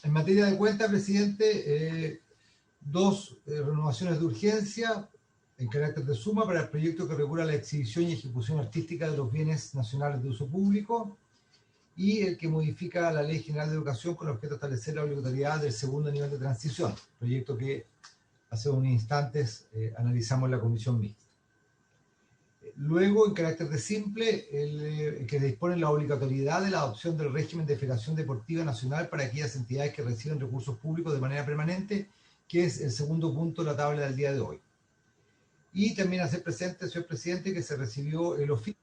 En materia de cuenta, presidente, dos renovaciones de urgencia en carácter de suma para el proyecto que regula la exhibición y ejecución artística de los bienes nacionales de uso público, y el que modifica la Ley General de Educación con objeto de establecer la obligatoriedad del segundo nivel de transición, proyecto que hace unos instantes analizamos en la comisión mixta. Luego, en carácter de simple, el que dispone la obligatoriedad de la adopción del régimen de Federación Deportiva Nacional para aquellas entidades que reciben recursos públicos de manera permanente, que es el segundo punto de la tabla del día de hoy. Y también hacer presente, señor presidente, que se recibió el oficio,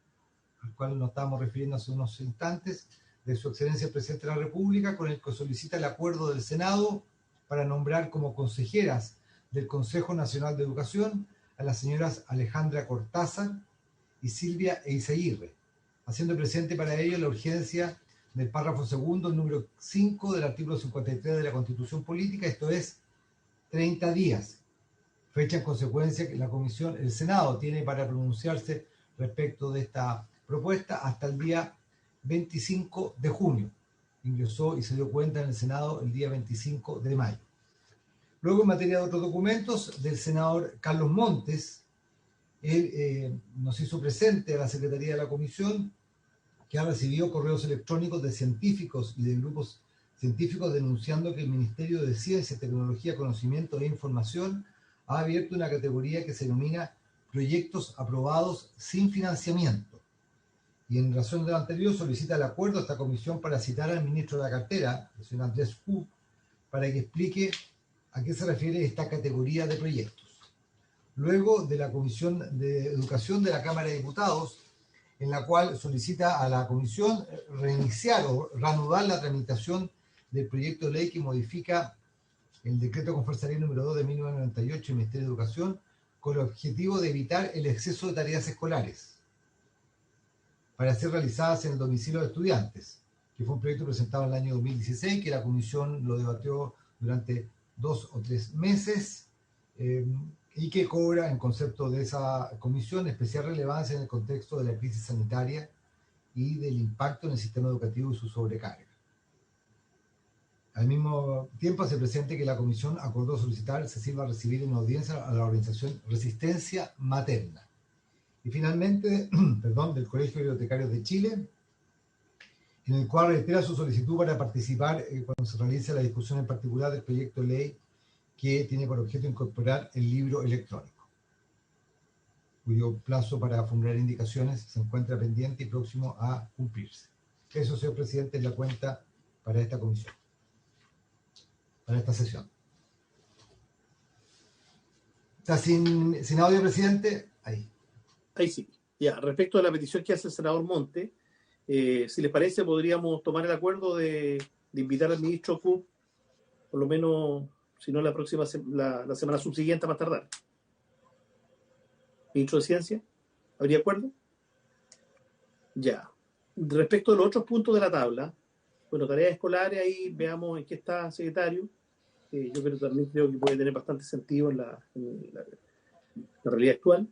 al cual nos estábamos refiriendo hace unos instantes, de su excelencia el presidente de la República, con el que solicita el acuerdo del Senado para nombrar como consejeras del Consejo Nacional de Educación a las señoras Alejandra Cortázar y Silvia Eizaguirre, haciendo presente para ello la urgencia del párrafo segundo, número 5 del artículo 53 de la Constitución Política, esto es 30 días, fecha en consecuencia que la Comisión, el Senado tiene para pronunciarse respecto de esta propuesta hasta el día 25 de junio. Ingresó y se dio cuenta en el Senado el día 25 de mayo. Luego, en materia de otros documentos, del senador Carlos Montes, él nos hizo presente a la Secretaría de la Comisión que ha recibido correos electrónicos de científicos y de grupos científicos denunciando que el Ministerio de Ciencia, Tecnología, Conocimiento e Información ha abierto una categoría que se denomina proyectos aprobados sin financiamiento. Y en razón de lo anterior solicita el acuerdo a esta comisión para citar al ministro de la cartera, el señor Andrés Fu, para que explique a qué se refiere esta categoría de proyectos. Luego de la Comisión de Educación de la Cámara de Diputados, en la cual solicita a la Comisión reiniciar o reanudar la tramitación del proyecto de ley que modifica el decreto con fuerza ley número 2 de 1998 del Ministerio de Educación, con el objetivo de evitar el exceso de tareas escolares para ser realizadas en el domicilio de estudiantes, que fue un proyecto presentado en el año 2016, que la Comisión lo debatió durante 2 o 3 meses, y que cobra, en concepto de esa comisión, especial relevancia en el contexto de la crisis sanitaria y del impacto en el sistema educativo y su sobrecarga. Al mismo tiempo, se presenta que la comisión acordó solicitar se sirva a recibir en audiencia a la organización Resistencia Materna. Y finalmente, del Colegio de Bibliotecarios de Chile, en el cual reitera su solicitud para participar cuando se realice la discusión en particular del proyecto de ley que tiene por objeto incorporar el libro electrónico, cuyo plazo para formular indicaciones se encuentra pendiente y próximo a cumplirse. Eso, señor presidente, es la cuenta para esta comisión, para esta sesión. ¿Está sin audio, presidente? Ahí. Ahí sí. Ya, respecto a la petición que hace el senador Monte, si les parece, podríamos tomar el acuerdo de invitar al ministro Cook, por lo menos, si no la próxima, la semana subsiguiente a más tardar. Ministro de Ciencia, ¿habría acuerdo? Ya. Respecto a los otros puntos de la tabla, bueno, tareas escolares, ahí veamos en qué está secretario. Yo también creo que puede tener bastante sentido en la realidad actual.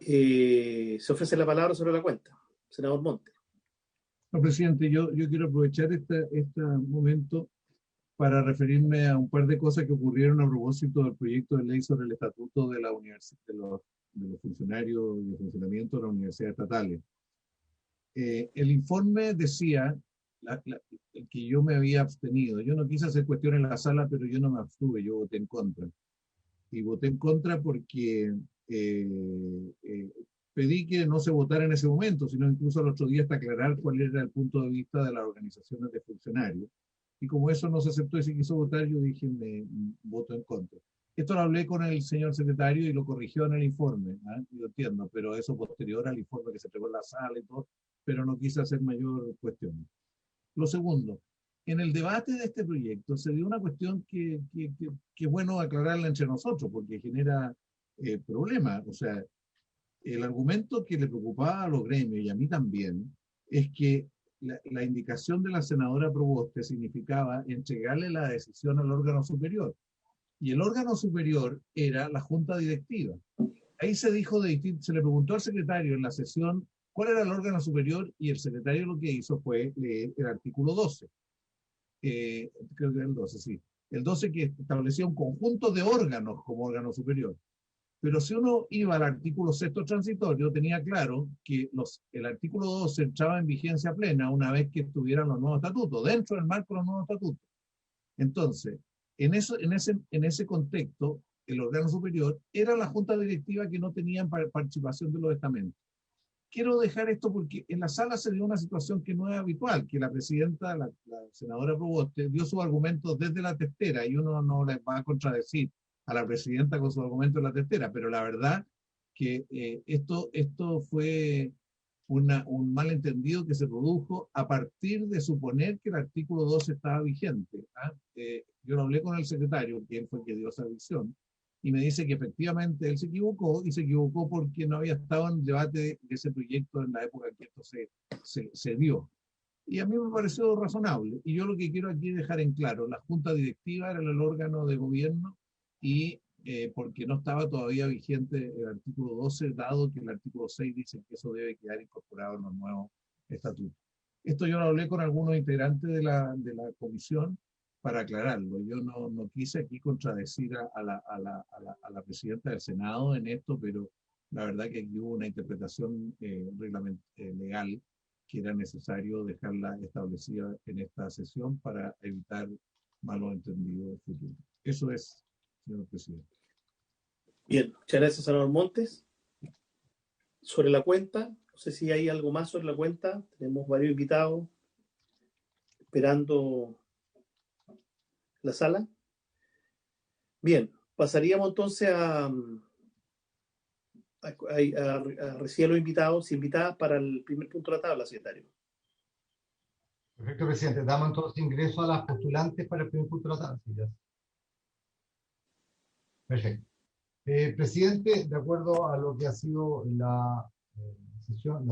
Se ofrece la palabra sobre la cuenta. Senador Monte. No, presidente, yo quiero aprovechar este momento para referirme a un par de cosas que ocurrieron a propósito del proyecto de ley sobre el estatuto de la universidad, de los funcionarios y el funcionamiento de las universidades estatales. El informe decía, el que yo me había abstenido, yo no quise hacer cuestión en la sala, pero yo no me abstuve, yo voté en contra. Y voté en contra porque pedí que no se votara en ese momento, sino incluso al otro día hasta aclarar cuál era el punto de vista de las organizaciones de funcionarios. Y como eso no se aceptó y se quiso votar, yo dije, voto en contra. Esto lo hablé con el señor secretario y lo corrigió en el informe, ¿eh? Yo entiendo, pero eso posterior al informe que se entregó en la sala y todo, pero no quise hacer mayor cuestión. Lo segundo, en el debate de este proyecto se dio una cuestión que es bueno aclararla entre nosotros, porque genera problemas. O sea, el argumento que le preocupaba a los gremios y a mí también es que la indicación de la senadora Proboste significaba entregarle la decisión al órgano superior. Y el órgano superior era la junta directiva. Ahí se dijo se le preguntó al secretario en la sesión cuál era el órgano superior y el secretario lo que hizo fue leer el artículo 12. creo que era el 12, sí. El 12 que establecía un conjunto de órganos como órgano superior. Pero si uno iba al artículo 6º transitorio, tenía claro que el artículo 12 entraba en vigencia plena una vez que estuvieran los nuevos estatutos, dentro del marco de los nuevos estatutos. Entonces, en ese contexto, el órgano superior era la junta directiva que no tenían participación de los estamentos. Quiero dejar esto porque en la sala se dio una situación que no es habitual, que la presidenta, la senadora Proboste, dio sus argumentos desde la testera y uno no les va a contradecir a la presidenta con sus argumentos en la testera, pero la verdad que esto fue un malentendido que se produjo a partir de suponer que el artículo 12 estaba vigente. Yo lo hablé con el secretario, que él fue el que dio esa visión, y me dice que efectivamente él se equivocó, y se equivocó porque no había estado en debate de ese proyecto en la época en que esto se dio. Y a mí me pareció razonable. Y yo lo que quiero aquí dejar en claro, la Junta Directiva era el órgano de gobierno y porque no estaba todavía vigente el artículo 12, dado que el artículo 6 dice que eso debe quedar incorporado en los nuevos estatutos. Esto yo lo hablé con algunos integrantes de la comisión para aclararlo. Yo no quise aquí contradecir a la presidenta del Senado en esto, pero la verdad que aquí hubo una interpretación legal que era necesario dejarla establecida en esta sesión para evitar malos entendidos futuros. Eso es, señor presidente. Bien, muchas gracias, senador Montes. Sobre la cuenta, no sé si hay algo más sobre la cuenta. Tenemos varios invitados esperando la sala. Bien, pasaríamos entonces a recibir a los invitados y invitadas para el primer punto de la tabla, secretario. Perfecto, presidente. Damos entonces ingreso a las postulantes para el primer punto de la tabla. Sí, ya. Perfecto. Presidente, de acuerdo a lo que ha sido la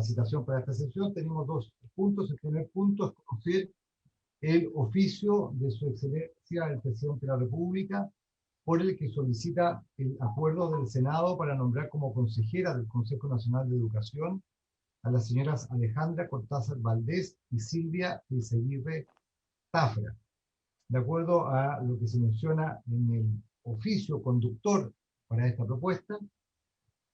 citación para esta sesión, tenemos dos puntos. El primer punto es conocer el oficio de su excelencia, el presidente de la República, por el que solicita el acuerdo del Senado para nombrar como consejera del Consejo Nacional de Educación a las señoras Alejandra Cortázar Valdés y Silvia Eizaguirre Tafra. De acuerdo a lo que se menciona en el oficio conductor para esta propuesta,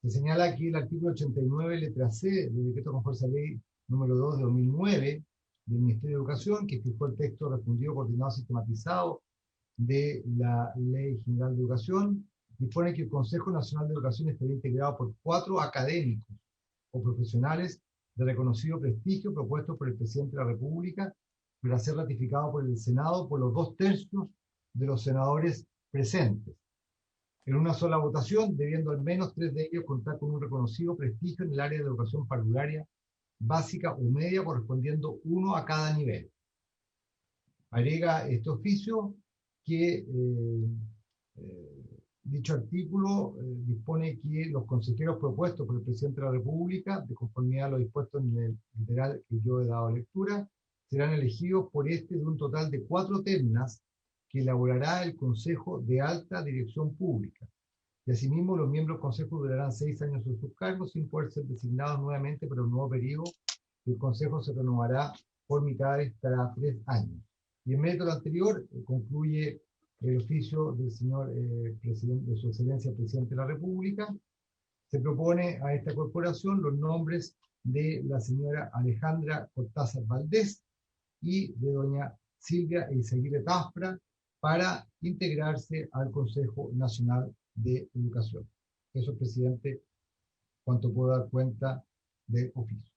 se señala aquí el artículo 89, letra C, del decreto con fuerza ley número 2 de 2009 del Ministerio de Educación, que fijó el texto respondido, coordinado, sistematizado de la Ley General de Educación, dispone que el Consejo Nacional de Educación estará integrado por 4 académicos o profesionales de reconocido prestigio propuestos por el presidente de la República para ser ratificado por el Senado por los 2/3 de los senadores presentes, en una sola votación, debiendo al menos 3 de ellos contar con un reconocido prestigio en el área de educación parvularia básica o media, correspondiendo 1 a cada nivel. Agrega este oficio que dicho artículo dispone que los consejeros propuestos por el presidente de la República, de conformidad a lo dispuesto en el literal que yo he dado lectura, serán elegidos por de un total de 4 ternas que elaborará el Consejo de Alta Dirección Pública. Y asimismo, los miembros del Consejo durarán 6 años en sus cargos sin poder ser designados nuevamente para un nuevo periodo. El Consejo se renovará por mitades cada 3 años. Y en medio de lo anterior, concluye el oficio del señor presidente, de su excelencia, el presidente de la República. Se propone a esta corporación los nombres de la señora Alejandra Cortázar Valdés y de doña Silvia Eizaguirre Tafra para integrarse al Consejo Nacional de Educación. Eso, presidente, cuanto puedo dar cuenta del oficio.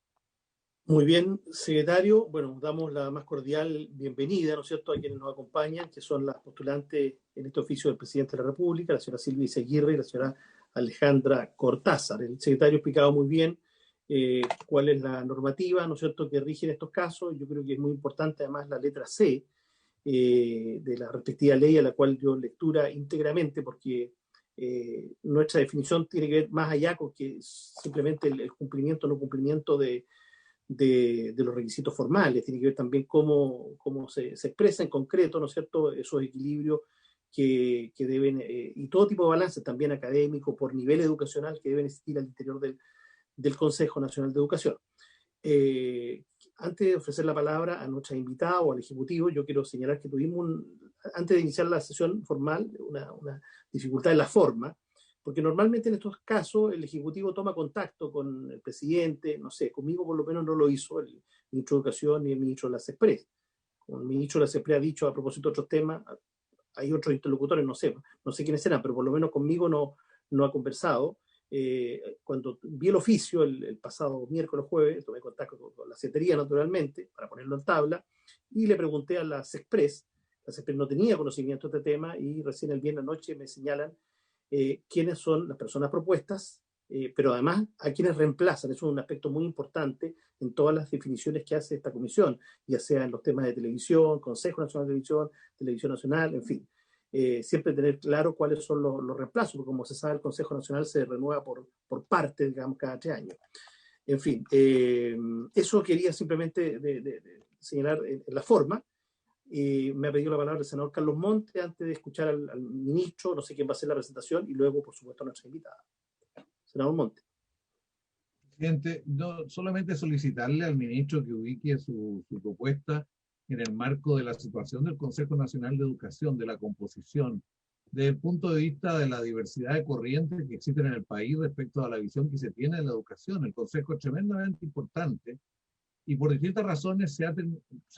Muy bien, secretario. Bueno, damos la más cordial bienvenida, ¿no es cierto?, a quienes nos acompañan, que son las postulantes en este oficio del presidente de la República, la señora Silvia Eizaguirre y la señora Alejandra Cortázar. El secretario ha explicado muy bien cuál es la normativa, ¿no es cierto?, que rige en estos casos. Yo creo que es muy importante, además, la letra C de la respectiva ley, a la cual dio lectura íntegramente, porque nuestra definición tiene que ver más allá con que simplemente el cumplimiento o no cumplimiento de los requisitos formales, tiene que ver también cómo se expresa en concreto, ¿no es cierto?, esos equilibrios que deben, y todo tipo de balances también académicos, por nivel educacional, que deben existir al interior del Consejo Nacional de Educación. Antes de ofrecer la palabra a nuestra invitada o al Ejecutivo, yo quiero señalar que tuvimos, antes de iniciar la sesión formal, una dificultad en la forma, porque normalmente en estos casos el Ejecutivo toma contacto con el presidente, no sé, conmigo por lo menos no lo hizo el ministro de Educación ni el ministro de la CESPRES. Como el ministro de la CESPRES ha dicho a propósito de otros temas, hay otros interlocutores, no sé quiénes serán, pero por lo menos conmigo no ha conversado. Cuando vi el oficio el pasado miércoles jueves, tomé contacto con la Secretaría naturalmente para ponerlo en tabla y le pregunté a la CESPRES. La CESPRES no tenía conocimiento de este tema y recién el viernes anoche me señalan quiénes son las personas propuestas, pero además a quienes reemplazan. Eso es un aspecto muy importante en todas las definiciones que hace esta comisión, ya sea en los temas de televisión, Consejo Nacional de Televisión, Televisión Nacional, en fin. Siempre tener claro cuáles son los reemplazos, porque como se sabe el Consejo Nacional se renueva por parte, digamos, cada 3 años. En fin, eso quería simplemente de señalar en la forma. Me ha pedido la palabra el senador Carlos Montes antes de escuchar al ministro, no sé quién va a hacer la presentación, y luego, por supuesto, a nuestra invitada. Senador Montes. Presidente, no, solamente solicitarle al ministro que ubique su propuesta en el marco de la situación del Consejo Nacional de Educación, de la composición, desde el punto de vista de la diversidad de corrientes que existen en el país respecto a la visión que se tiene de la educación. El Consejo es tremendamente importante y por distintas razones se ha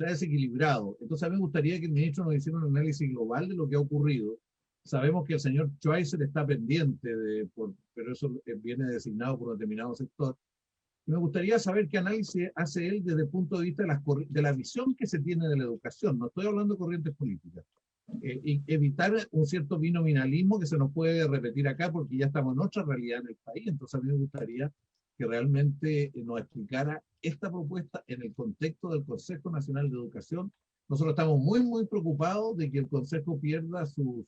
desequilibrado. Entonces a mí me gustaría que el ministro nos hiciera un análisis global de lo que ha ocurrido. Sabemos que el señor Schweizer está pendiente, pero eso viene designado por un determinado sector. Y me gustaría saber qué análisis hace él desde el punto de vista de la visión que se tiene de la educación. No estoy hablando de corrientes políticas. Y evitar un cierto binominalismo que se nos puede repetir acá porque ya estamos en otra realidad en el país. Entonces a mí me gustaría que realmente nos explicara esta propuesta en el contexto del Consejo Nacional de Educación. Nosotros estamos muy preocupados de que el Consejo pierda su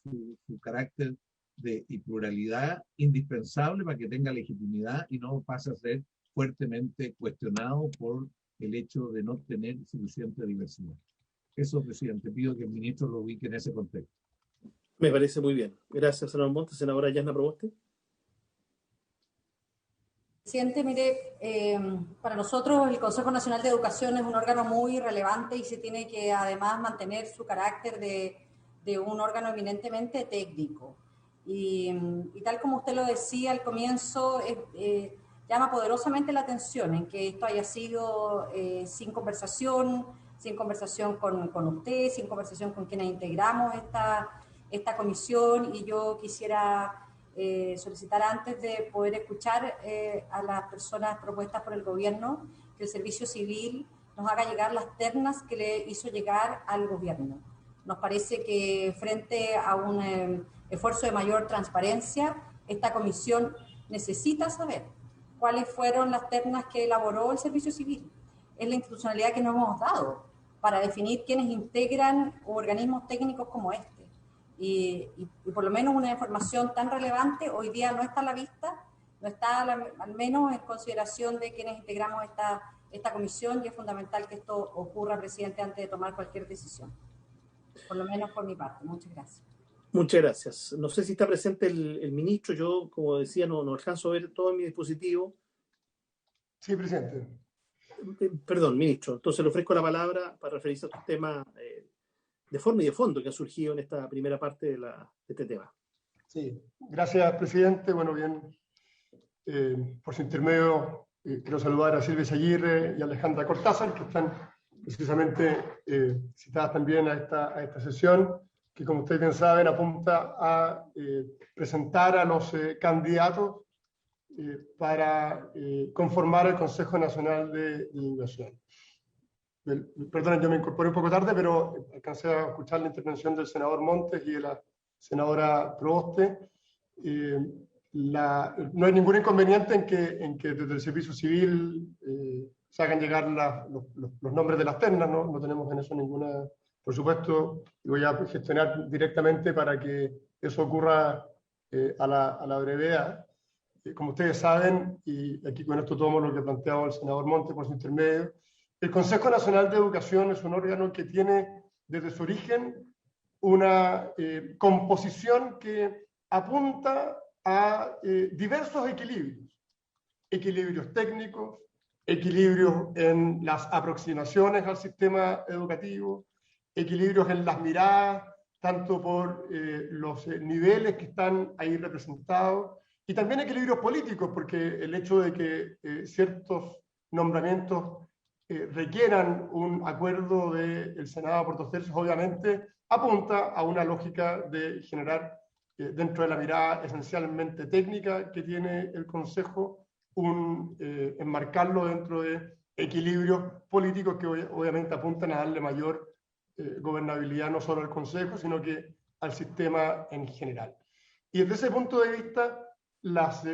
carácter y pluralidad indispensable para que tenga legitimidad y no pase a ser fuertemente cuestionado por el hecho de no tener suficiente diversidad. Eso, presidente, pido que el ministro lo ubique en ese contexto. Me parece muy bien. Gracias, senador Montes. Senadora Yasna Proboste. Presidente, mire, para nosotros el Consejo Nacional de Educación es un órgano muy relevante y se tiene que además mantener su carácter de un órgano eminentemente técnico. Y tal como usted lo decía al comienzo, llama poderosamente la atención en que esto haya sido sin conversación con usted, sin conversación con quienes integramos esta comisión, y yo quisiera solicitar antes de poder escuchar a las personas propuestas por el gobierno que el Servicio Civil nos haga llegar las ternas que le hizo llegar al gobierno. Nos parece que frente a un esfuerzo de mayor transparencia, esta comisión necesita saber cuáles fueron las ternas que elaboró el Servicio Civil. Es la institucionalidad que nos hemos dado para definir quiénes integran organismos técnicos como este. Y por lo menos una información tan relevante hoy día no está a la vista, no está al menos en consideración de quienes integramos esta comisión, y es fundamental que esto ocurra, presidente, antes de tomar cualquier decisión. Por lo menos por mi parte. Muchas gracias. Muchas gracias. No sé si está presente el ministro. Yo, como decía, no alcanzo a ver todo en mi dispositivo. Sí, presidente. Perdón, ministro. Entonces le ofrezco la palabra para referirse a estos temas de forma y de fondo que han surgido en esta primera parte de este tema. Sí, gracias, presidente. Bueno, bien, por su intermedio, quiero saludar a Silvia Aguirre y a Alejandra Cortázar, que están precisamente citadas también a esta sesión, que, como ustedes bien saben, apunta a presentar a los candidatos para conformar el Consejo Nacional de Educación. Perdón, yo me incorporé un poco tarde, pero alcancé a escuchar la intervención del senador Montes y de la senadora Proboste. No hay ningún inconveniente en que desde el Servicio Civil se hagan llegar los nombres de las ternas, no tenemos en eso ninguna. Por supuesto, voy a gestionar directamente para que eso ocurra a la brevedad. Como ustedes saben, y aquí con esto tomo lo que planteaba el senador Montes por su intermedio, el Consejo Nacional de Educación es un órgano que tiene desde su origen una composición que apunta a diversos equilibrios técnicos, equilibrios en las aproximaciones al sistema educativo, equilibrios en las miradas, tanto por los niveles que están ahí representados, y también equilibrios políticos, porque el hecho de que ciertos nombramientos requieran un acuerdo del Senado por 2/3, obviamente apunta a una lógica de generar, dentro de la mirada esencialmente técnica que tiene el Consejo, enmarcarlo dentro de equilibrios políticos que obviamente apuntan a darle mayor gobernabilidad no solo al Consejo, sino que al sistema en general. Y desde ese punto de vista, las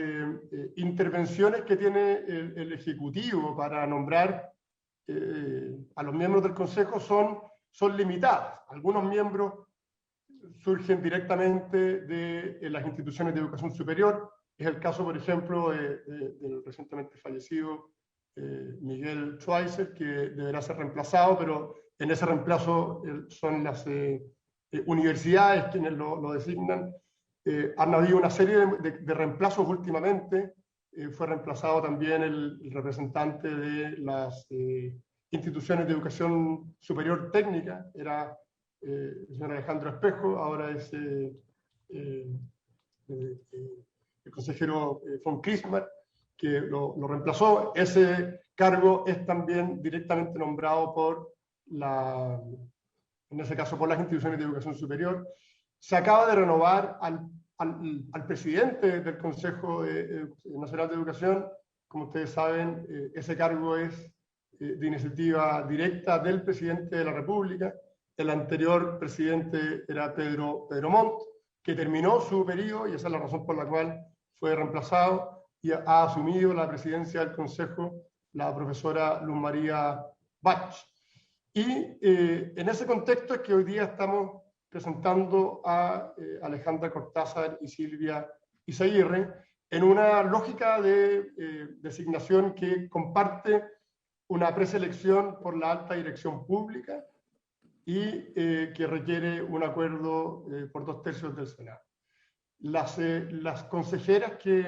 intervenciones que tiene el Ejecutivo para nombrar a los miembros del Consejo son limitadas. Algunos miembros surgen directamente de las instituciones de educación superior. Es el caso, por ejemplo, del recientemente fallecido Miguel Schweitzer, que deberá ser reemplazado, pero en ese reemplazo son las universidades quienes lo designan. Han habido una serie de reemplazos últimamente. Fue reemplazado también el representante de las instituciones de educación superior técnica, era el señor Alejandro Espejo, ahora es el consejero von Klismar, que lo reemplazó. Ese cargo es también directamente nombrado por en ese caso por las instituciones de educación superior. Se acaba de renovar al presidente del Consejo Nacional de Educación. Como ustedes saben, ese cargo es de iniciativa directa del presidente de la República. El anterior presidente era Pedro Montt, que terminó su periodo, y esa es la razón por la cual fue reemplazado, y ha asumido la presidencia del Consejo la profesora Luz María Bach. Y en ese contexto es que hoy día estamos presentando a Alejandra Cortázar y Silvia Izaguirre en una lógica de designación que comparte una preselección por la alta dirección pública y que requiere un acuerdo por 2/3 del Senado. Las consejeras que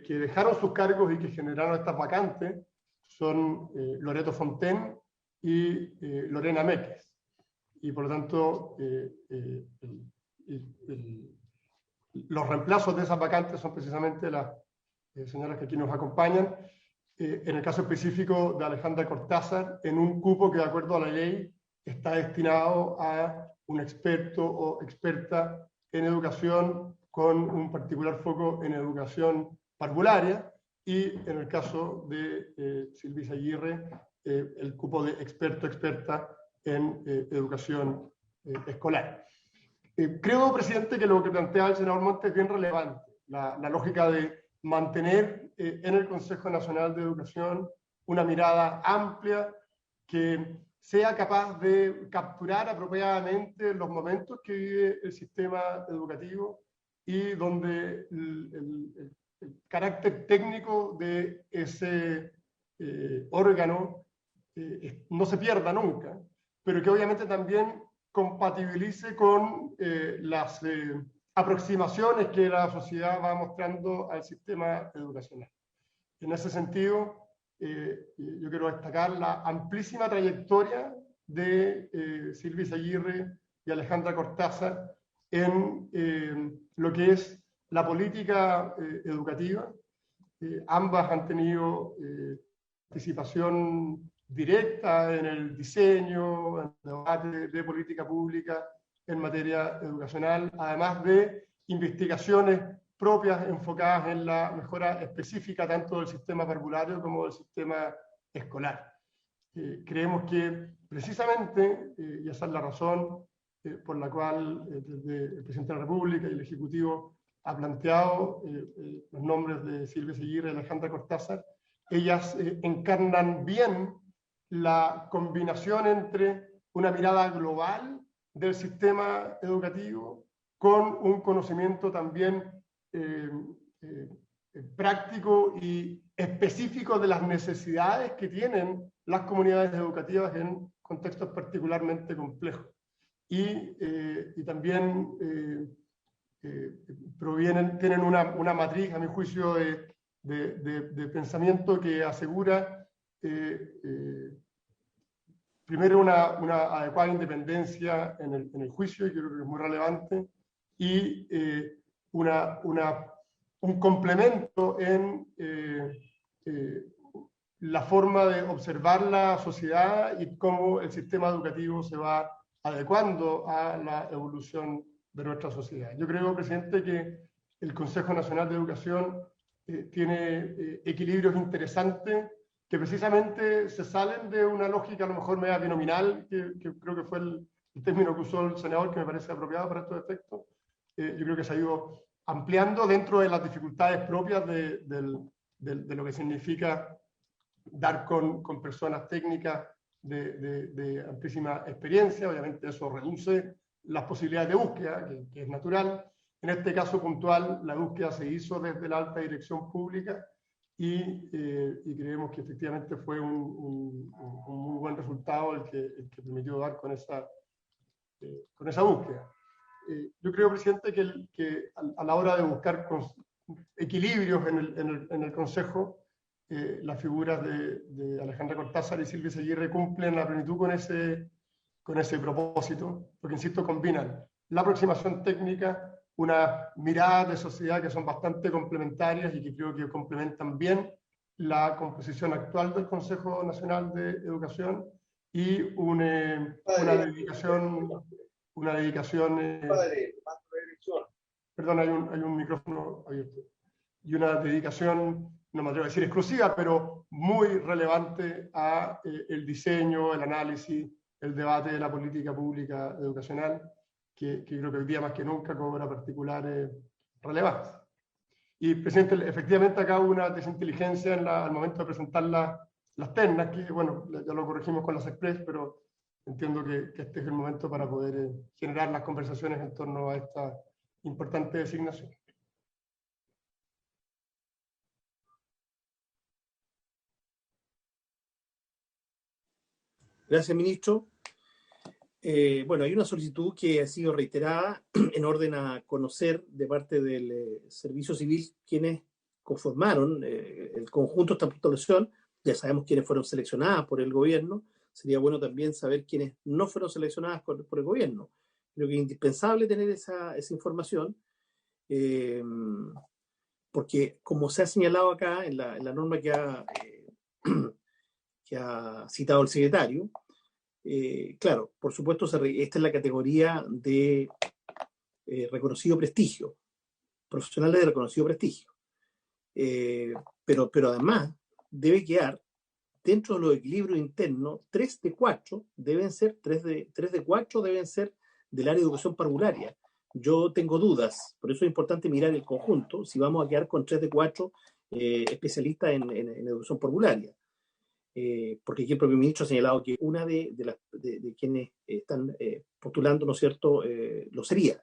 dejaron sus cargos y que generaron estas vacantes son Loreto Fontaine y Lorena Méquez. Y por lo tanto, los reemplazos de esas vacantes son precisamente las señoras que aquí nos acompañan. En el caso específico de Alejandra Cortázar, en un cupo que de acuerdo a la ley está destinado a un experto o experta en educación con un particular foco en educación parvularia, y en el caso de Silvia Izaguirre, el cupo de experto o experta en educación escolar. Creo, presidente, que lo que plantea el senador Montes es bien relevante, la lógica de mantener en el Consejo Nacional de Educación una mirada amplia que sea capaz de capturar apropiadamente los momentos que vive el sistema educativo y donde el carácter técnico de ese órgano no se pierda nunca, pero que obviamente también compatibilice con las aproximaciones que la sociedad va mostrando al sistema educacional. En ese sentido, yo quiero destacar la amplísima trayectoria de Silvia Izaguirre y Alejandra Cortázar en lo que es la política educativa. Ambas han tenido participación directa en el diseño, en el debate de política pública en materia educacional, además de investigaciones propias enfocadas en la mejora específica tanto del sistema parvulario como del sistema escolar. Creemos que precisamente, y esa es la razón por la cual desde el presidente de la República y el Ejecutivo ha planteado los nombres de Silvia Izaguirre y Alejandra Cortázar, ellas encarnan bien la combinación entre una mirada global del sistema educativo con un conocimiento también práctico y específico de las necesidades que tienen las comunidades educativas en contextos particularmente complejos. Y también tienen una matriz, a mi juicio, de pensamiento que asegura primero una adecuada independencia en el juicio, y creo que es muy relevante, y un complemento en la forma de observar la sociedad y cómo el sistema educativo se va adecuando a la evolución de nuestra sociedad. Yo creo, presidente, que el Consejo Nacional de Educación tiene equilibrios interesantes que precisamente se salen de una lógica a lo mejor media binominal, que creo que fue el término que usó el senador, que me parece apropiado para estos efectos. Yo creo que se ha ido ampliando dentro de las dificultades propias de lo que significa dar con personas técnicas de amplísima experiencia. Obviamente eso reduce las posibilidades de búsqueda, que es natural. En este caso puntual, la búsqueda se hizo desde la alta dirección pública y creemos que efectivamente fue un muy buen resultado el que permitió dar con esa búsqueda. Yo creo, presidente, que a la hora de buscar equilibrios en el Consejo, las figuras de Alejandra Cortázar y Silvia Seguirre cumplen a plenitud con ese propósito, porque, insisto, combinan la aproximación técnica, una mirada de sociedad que son bastante complementarias y que creo que complementan bien la composición actual del Consejo Nacional de Educación, y una dedicación... Perdón, hay un micrófono abierto. Y una dedicación, no me atrevo a decir exclusiva, pero muy relevante a el diseño, el análisis, el debate de la política pública educacional, que creo que hoy día más que nunca cobra particular relevancia. Y, presidente, efectivamente acá hubo una desinteligencia al momento de presentar las ternas, que bueno, ya lo corregimos con las Express, pero entiendo que este es el momento para poder generar las conversaciones en torno a esta importante designación. Gracias, ministro. Bueno, hay una solicitud que ha sido reiterada en orden a conocer de parte del Servicio Civil quienes conformaron el conjunto de esta postulación. Ya sabemos quiénes fueron seleccionadas por el gobierno. Sería bueno también saber quiénes no fueron seleccionadas por el gobierno. Creo que es indispensable tener esa información, porque, como se ha señalado acá en la norma que ha citado el secretario, claro, por supuesto, esta es la categoría de reconocido prestigio, profesionales de reconocido prestigio, pero además debe quedar dentro de los equilibrios internos. 3 de 4 deben ser del área de educación parvularia. Yo tengo dudas, por eso es importante mirar el conjunto, si vamos a quedar con 3 de 4 especialistas en educación parvularia. Porque aquí el propio ministro ha señalado que una de quienes están postulando, ¿no es cierto?, lo sería.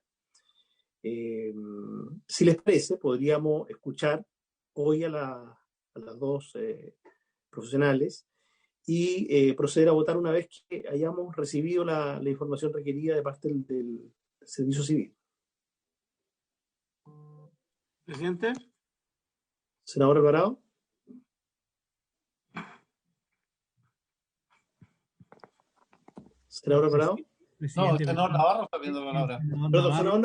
Si les parece, podríamos escuchar hoy a las dos profesionales y proceder a votar una vez que hayamos recibido la información requerida de parte del Servicio Civil. Presidente. Senador Alvarado. ¿Senador Alvarado? No, el senador Navarro está viendo la palabra. Perdón, senador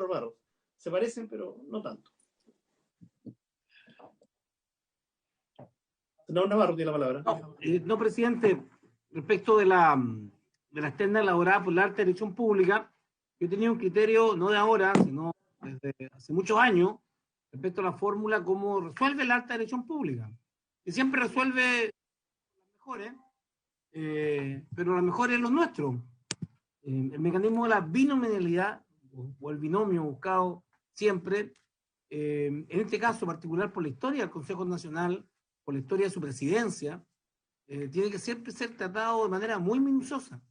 Navarro. Se parecen, pero no tanto. Senador Navarro tiene la palabra. No, presidente, respecto de la externa elaborada por la alta dirección pública, yo tenía un criterio no de ahora, sino desde hace muchos años, respecto a la fórmula cómo resuelve la alta dirección pública, que siempre resuelve las mejores, pero las mejores los nuestros. El mecanismo de la binomialidad o el binomio buscado siempre, en este caso particular por la historia del Consejo Nacional, por la historia de su presidencia, tiene que siempre ser tratado de manera muy minuciosa.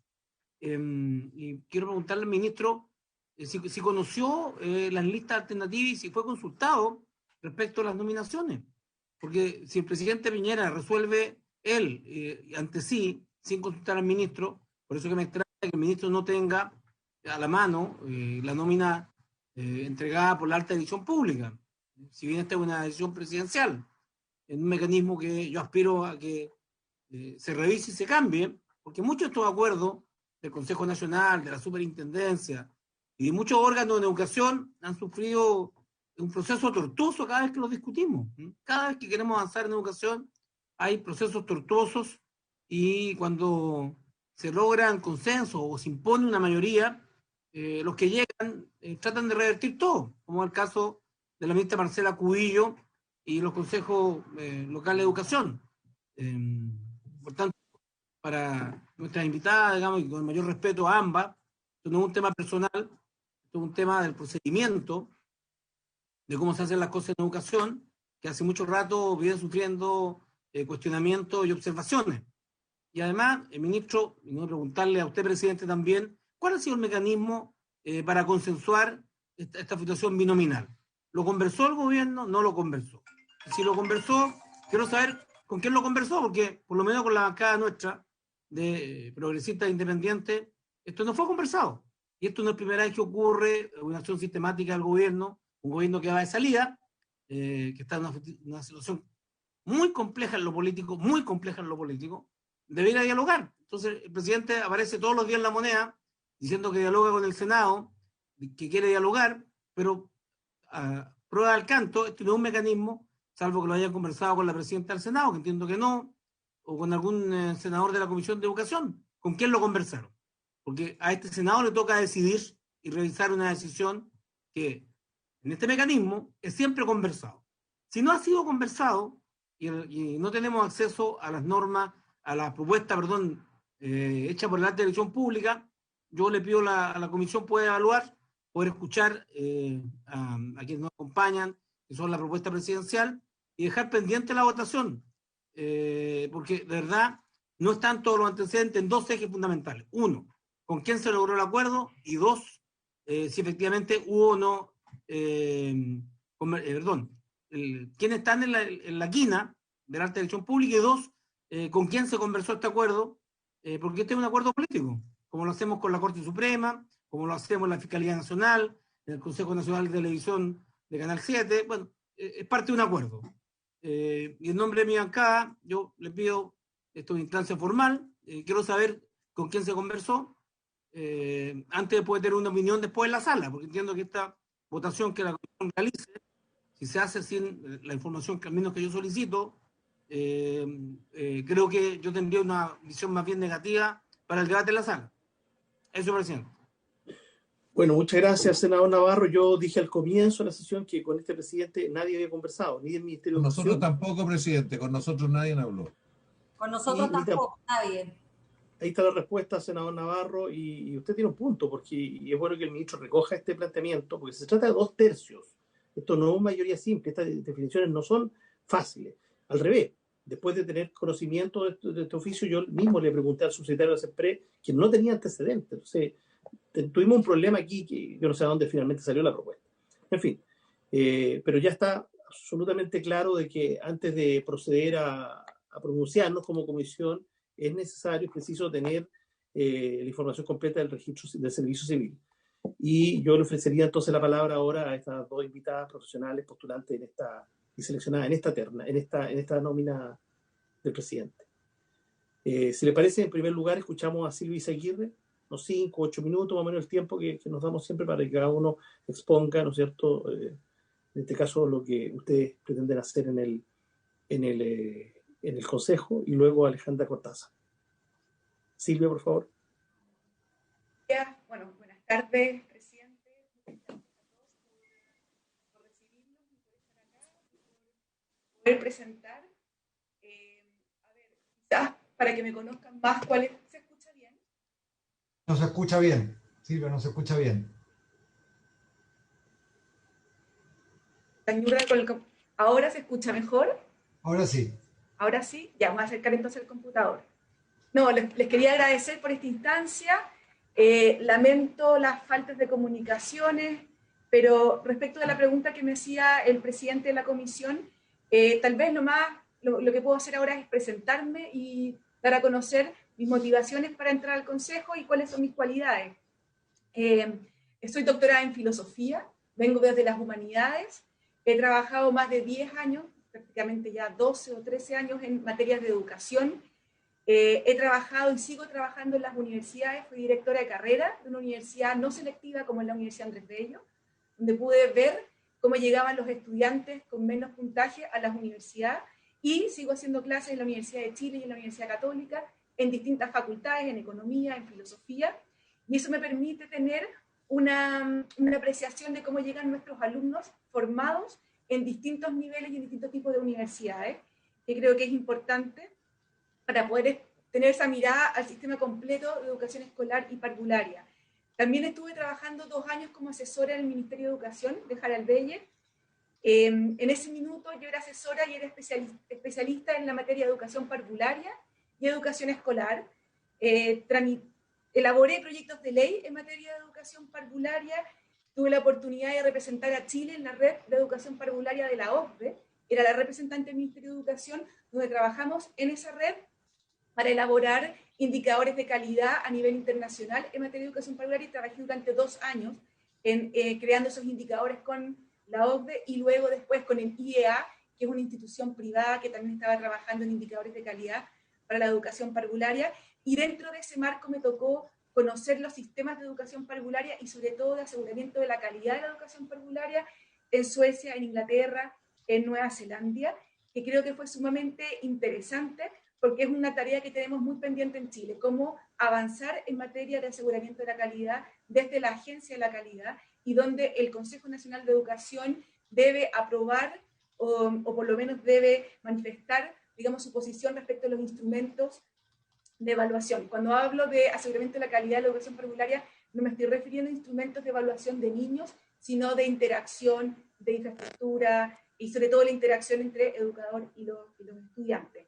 Y quiero preguntarle al ministro si conoció las listas alternativas y si fue consultado respecto a las nominaciones. Porque si el presidente Piñera resuelve él ante sí, sin consultar al ministro, por eso que me extraña que el ministro no tenga a la mano la nómina entregada por la alta dirección pública, si bien esta es una decisión presidencial. en un mecanismo que yo aspiro a que se revise y se cambie, porque muchos de estos acuerdos del Consejo Nacional, de la Superintendencia y de muchos órganos de educación han sufrido un proceso tortuoso cada vez que los discutimos. Cada vez que queremos avanzar en educación hay procesos tortuosos, y cuando se logran consensos o se impone una mayoría, los que llegan tratan de revertir todo, como el caso de la ministra Marcela Cubillo y los consejos locales de educación. Por tanto, para nuestras invitadas, digamos, y con el mayor respeto a ambas, esto no es un tema personal, esto es un tema del procedimiento, de cómo se hacen las cosas en educación, que hace mucho rato viene sufriendo cuestionamientos y observaciones. Y además, el ministro, y no preguntarle a usted, presidente, también, ¿cuál ha sido el mecanismo para consensuar esta situación binominal? ¿Lo conversó el gobierno? ¿No lo conversó? Si lo conversó, quiero saber con quién lo conversó, porque por lo menos con la bancada nuestra de progresistas independientes, esto no fue conversado. Y esto no es la primera vez que ocurre una acción sistemática del gobierno, un gobierno que va de salida, que está en una situación muy compleja en lo político, debería dialogar. Entonces el presidente aparece todos los días en La Moneda diciendo que dialoga con el Senado, que quiere dialogar, pero a prueba del canto, esto no es un mecanismo, salvo que lo hayan conversado con la presidenta del Senado, que entiendo que no, o con algún senador de la Comisión de Educación. ¿Con quién lo conversaron? Porque a este Senado le toca decidir y revisar una decisión que en este mecanismo es siempre conversado. Si no ha sido conversado y no tenemos acceso a las normas, a la propuesta, perdón, hecha por la Alta Dirección Pública, yo le pido a la comisión poder evaluar, poder escuchar a quienes nos acompañan, que son la propuesta presidencial, y dejar pendiente la votación, porque de verdad no están todos los antecedentes en dos ejes fundamentales. Uno, con quién se logró el acuerdo, y dos, si efectivamente hubo o no, quiénes están en la quina de la Alta Dirección Pública, y dos, con quién se conversó este acuerdo, porque este es un acuerdo político, como lo hacemos con la Corte Suprema, como lo hacemos en la Fiscalía Nacional, en el Consejo Nacional de Televisión de Canal 7, bueno, es parte de un acuerdo. Y en nombre de mi bancada, yo le pido, esto es una instancia formal, quiero saber con quién se conversó, antes de poder tener una opinión después en la sala, porque entiendo que esta votación que la comisión realice, si se hace sin la información que al menos que yo solicito, creo que yo tendría una visión más bien negativa para el debate en la sala. Eso, presidente. Bueno, muchas gracias, senador Navarro. Yo dije al comienzo de la sesión que con este presidente nadie había conversado, ni del Ministerio de Con Educación. nosotros tampoco, presidente, con nosotros nadie habló. Con nosotros tampoco, nadie. Ahí está la respuesta, senador Navarro, y usted tiene un punto, porque y es bueno que el ministro recoja este planteamiento, porque se trata de 2/3. Esto no es mayoría simple, estas definiciones no son fáciles. Al revés, después de tener conocimiento de este oficio, yo mismo le pregunté al subsecretario de CESPRE, que no tenía antecedentes. Entonces, tuvimos un problema aquí que yo no sé a dónde finalmente salió la propuesta. En fin, pero ya está absolutamente claro de que antes de proceder a pronunciarnos como comisión, es necesario, es preciso tener la información completa del registro del servicio civil. Y yo le ofrecería entonces la palabra ahora a estas dos invitadas profesionales postulantes y seleccionadas en esta terna, en esta nómina del presidente. Si le parece, en primer lugar, escuchamos a Silvia Izaguirre, unos 5 o 8 minutos, más o menos el tiempo que nos damos siempre para que cada uno exponga, ¿no es cierto?, en este caso, lo que ustedes pretenden hacer en el Consejo, y luego Alejandra Cortázar. Silvia, por favor. Bueno, buenas tardes, presidente. Muchas gracias a todos por recibirnos y por estar acá y por poder presentar. A ver, quizás para que me conozcan más, ¿se escucha bien? No se escucha bien, Silvia, no se escucha bien. ¿Ahora se escucha mejor? Ahora sí. Ahora sí, ya voy a acercar entonces el computador. No, les quería agradecer por esta instancia. Lamento las faltas de comunicaciones, pero respecto de la pregunta que me hacía el presidente de la comisión, tal vez lo que puedo hacer ahora es presentarme y dar a conocer mis motivaciones para entrar al Consejo y cuáles son mis cualidades. Soy doctorada en filosofía, vengo desde las humanidades, he trabajado más de 10 años prácticamente ya 12 o 13 años en materias de educación. He trabajado y sigo trabajando en las universidades, fui directora de carrera de una universidad no selectiva como es la Universidad Andrés Bello, donde pude ver cómo llegaban los estudiantes con menos puntaje a las universidades, y sigo haciendo clases en la Universidad de Chile y en la Universidad Católica, en distintas facultades, en economía, en filosofía, y eso me permite tener una apreciación de cómo llegan nuestros alumnos formados en distintos niveles y en distintos tipos de universidades, que creo que es importante para poder tener esa mirada al sistema completo de educación escolar y parvularia. También estuve trabajando 2 años como asesora en el Ministerio de Educación de Harald Beyer. En ese minuto yo era asesora y era especialista en la materia de educación parvularia y educación escolar. Elaboré proyectos de ley en materia de educación parvularia. Tuve la oportunidad de representar a Chile en la red de educación parvularia de la OCDE. Era la representante del Ministerio de Educación, donde trabajamos en esa red para elaborar indicadores de calidad a nivel internacional en materia de educación parvularia, y trabajé durante 2 años creando esos indicadores con la OCDE y luego después con el IEA, que es una institución privada que también estaba trabajando en indicadores de calidad para la educación parvularia, y dentro de ese marco me tocó conocer los sistemas de educación parvularia y sobre todo de aseguramiento de la calidad de la educación parvularia en Suecia, en Inglaterra, en Nueva Zelanda, que creo que fue sumamente interesante porque es una tarea que tenemos muy pendiente en Chile, cómo avanzar en materia de aseguramiento de la calidad desde la Agencia de la Calidad, y donde el Consejo Nacional de Educación debe aprobar o por lo menos debe manifestar, digamos, su posición respecto a los instrumentos de evaluación. Cuando hablo de aseguramiento de la calidad de la educación parvularia, no me estoy refiriendo a instrumentos de evaluación de niños, sino de interacción, de infraestructura y sobre todo la interacción entre educador y los estudiantes.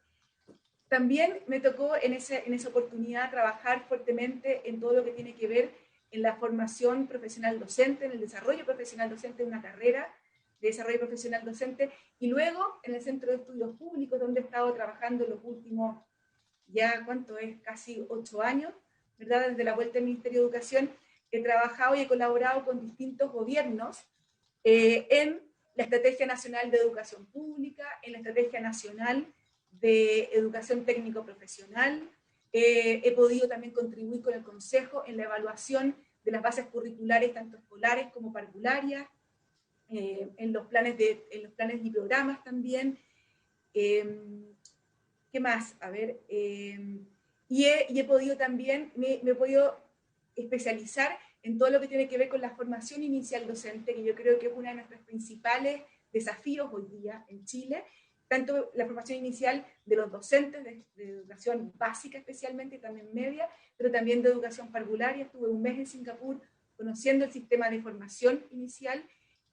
También me tocó en esa oportunidad trabajar fuertemente en todo lo que tiene que ver en la formación profesional docente, en el desarrollo profesional docente de una carrera de desarrollo profesional docente, y luego en el Centro de Estudios Públicos, donde he estado trabajando los últimos, ya cuánto es, casi 8 años, ¿verdad? Desde la vuelta del Ministerio de Educación, he trabajado y he colaborado con distintos gobiernos en la Estrategia Nacional de Educación Pública, en la Estrategia Nacional de Educación Técnico-Profesional. He podido también contribuir con el Consejo en la evaluación de las bases curriculares, tanto escolares como parvularias, en los planes y programas también. ¿Qué más? A ver, y he podido también, me he podido especializar en todo lo que tiene que ver con la formación inicial docente, que yo creo que es uno de nuestros principales desafíos hoy día en Chile, tanto la formación inicial de los docentes de educación básica especialmente, y también media, pero también de educación parvularia. Estuve 1 mes en Singapur conociendo el sistema de formación inicial,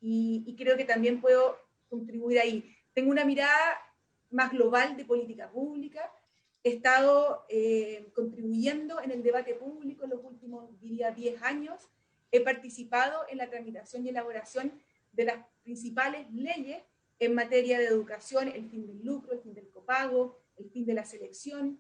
y creo que también puedo contribuir ahí. Tengo una mirada más global de política pública. He estado contribuyendo en el debate público en los últimos, diría, 10 años. He participado en la tramitación y elaboración de las principales leyes en materia de educación: el fin del lucro, el fin del copago, el fin de la selección,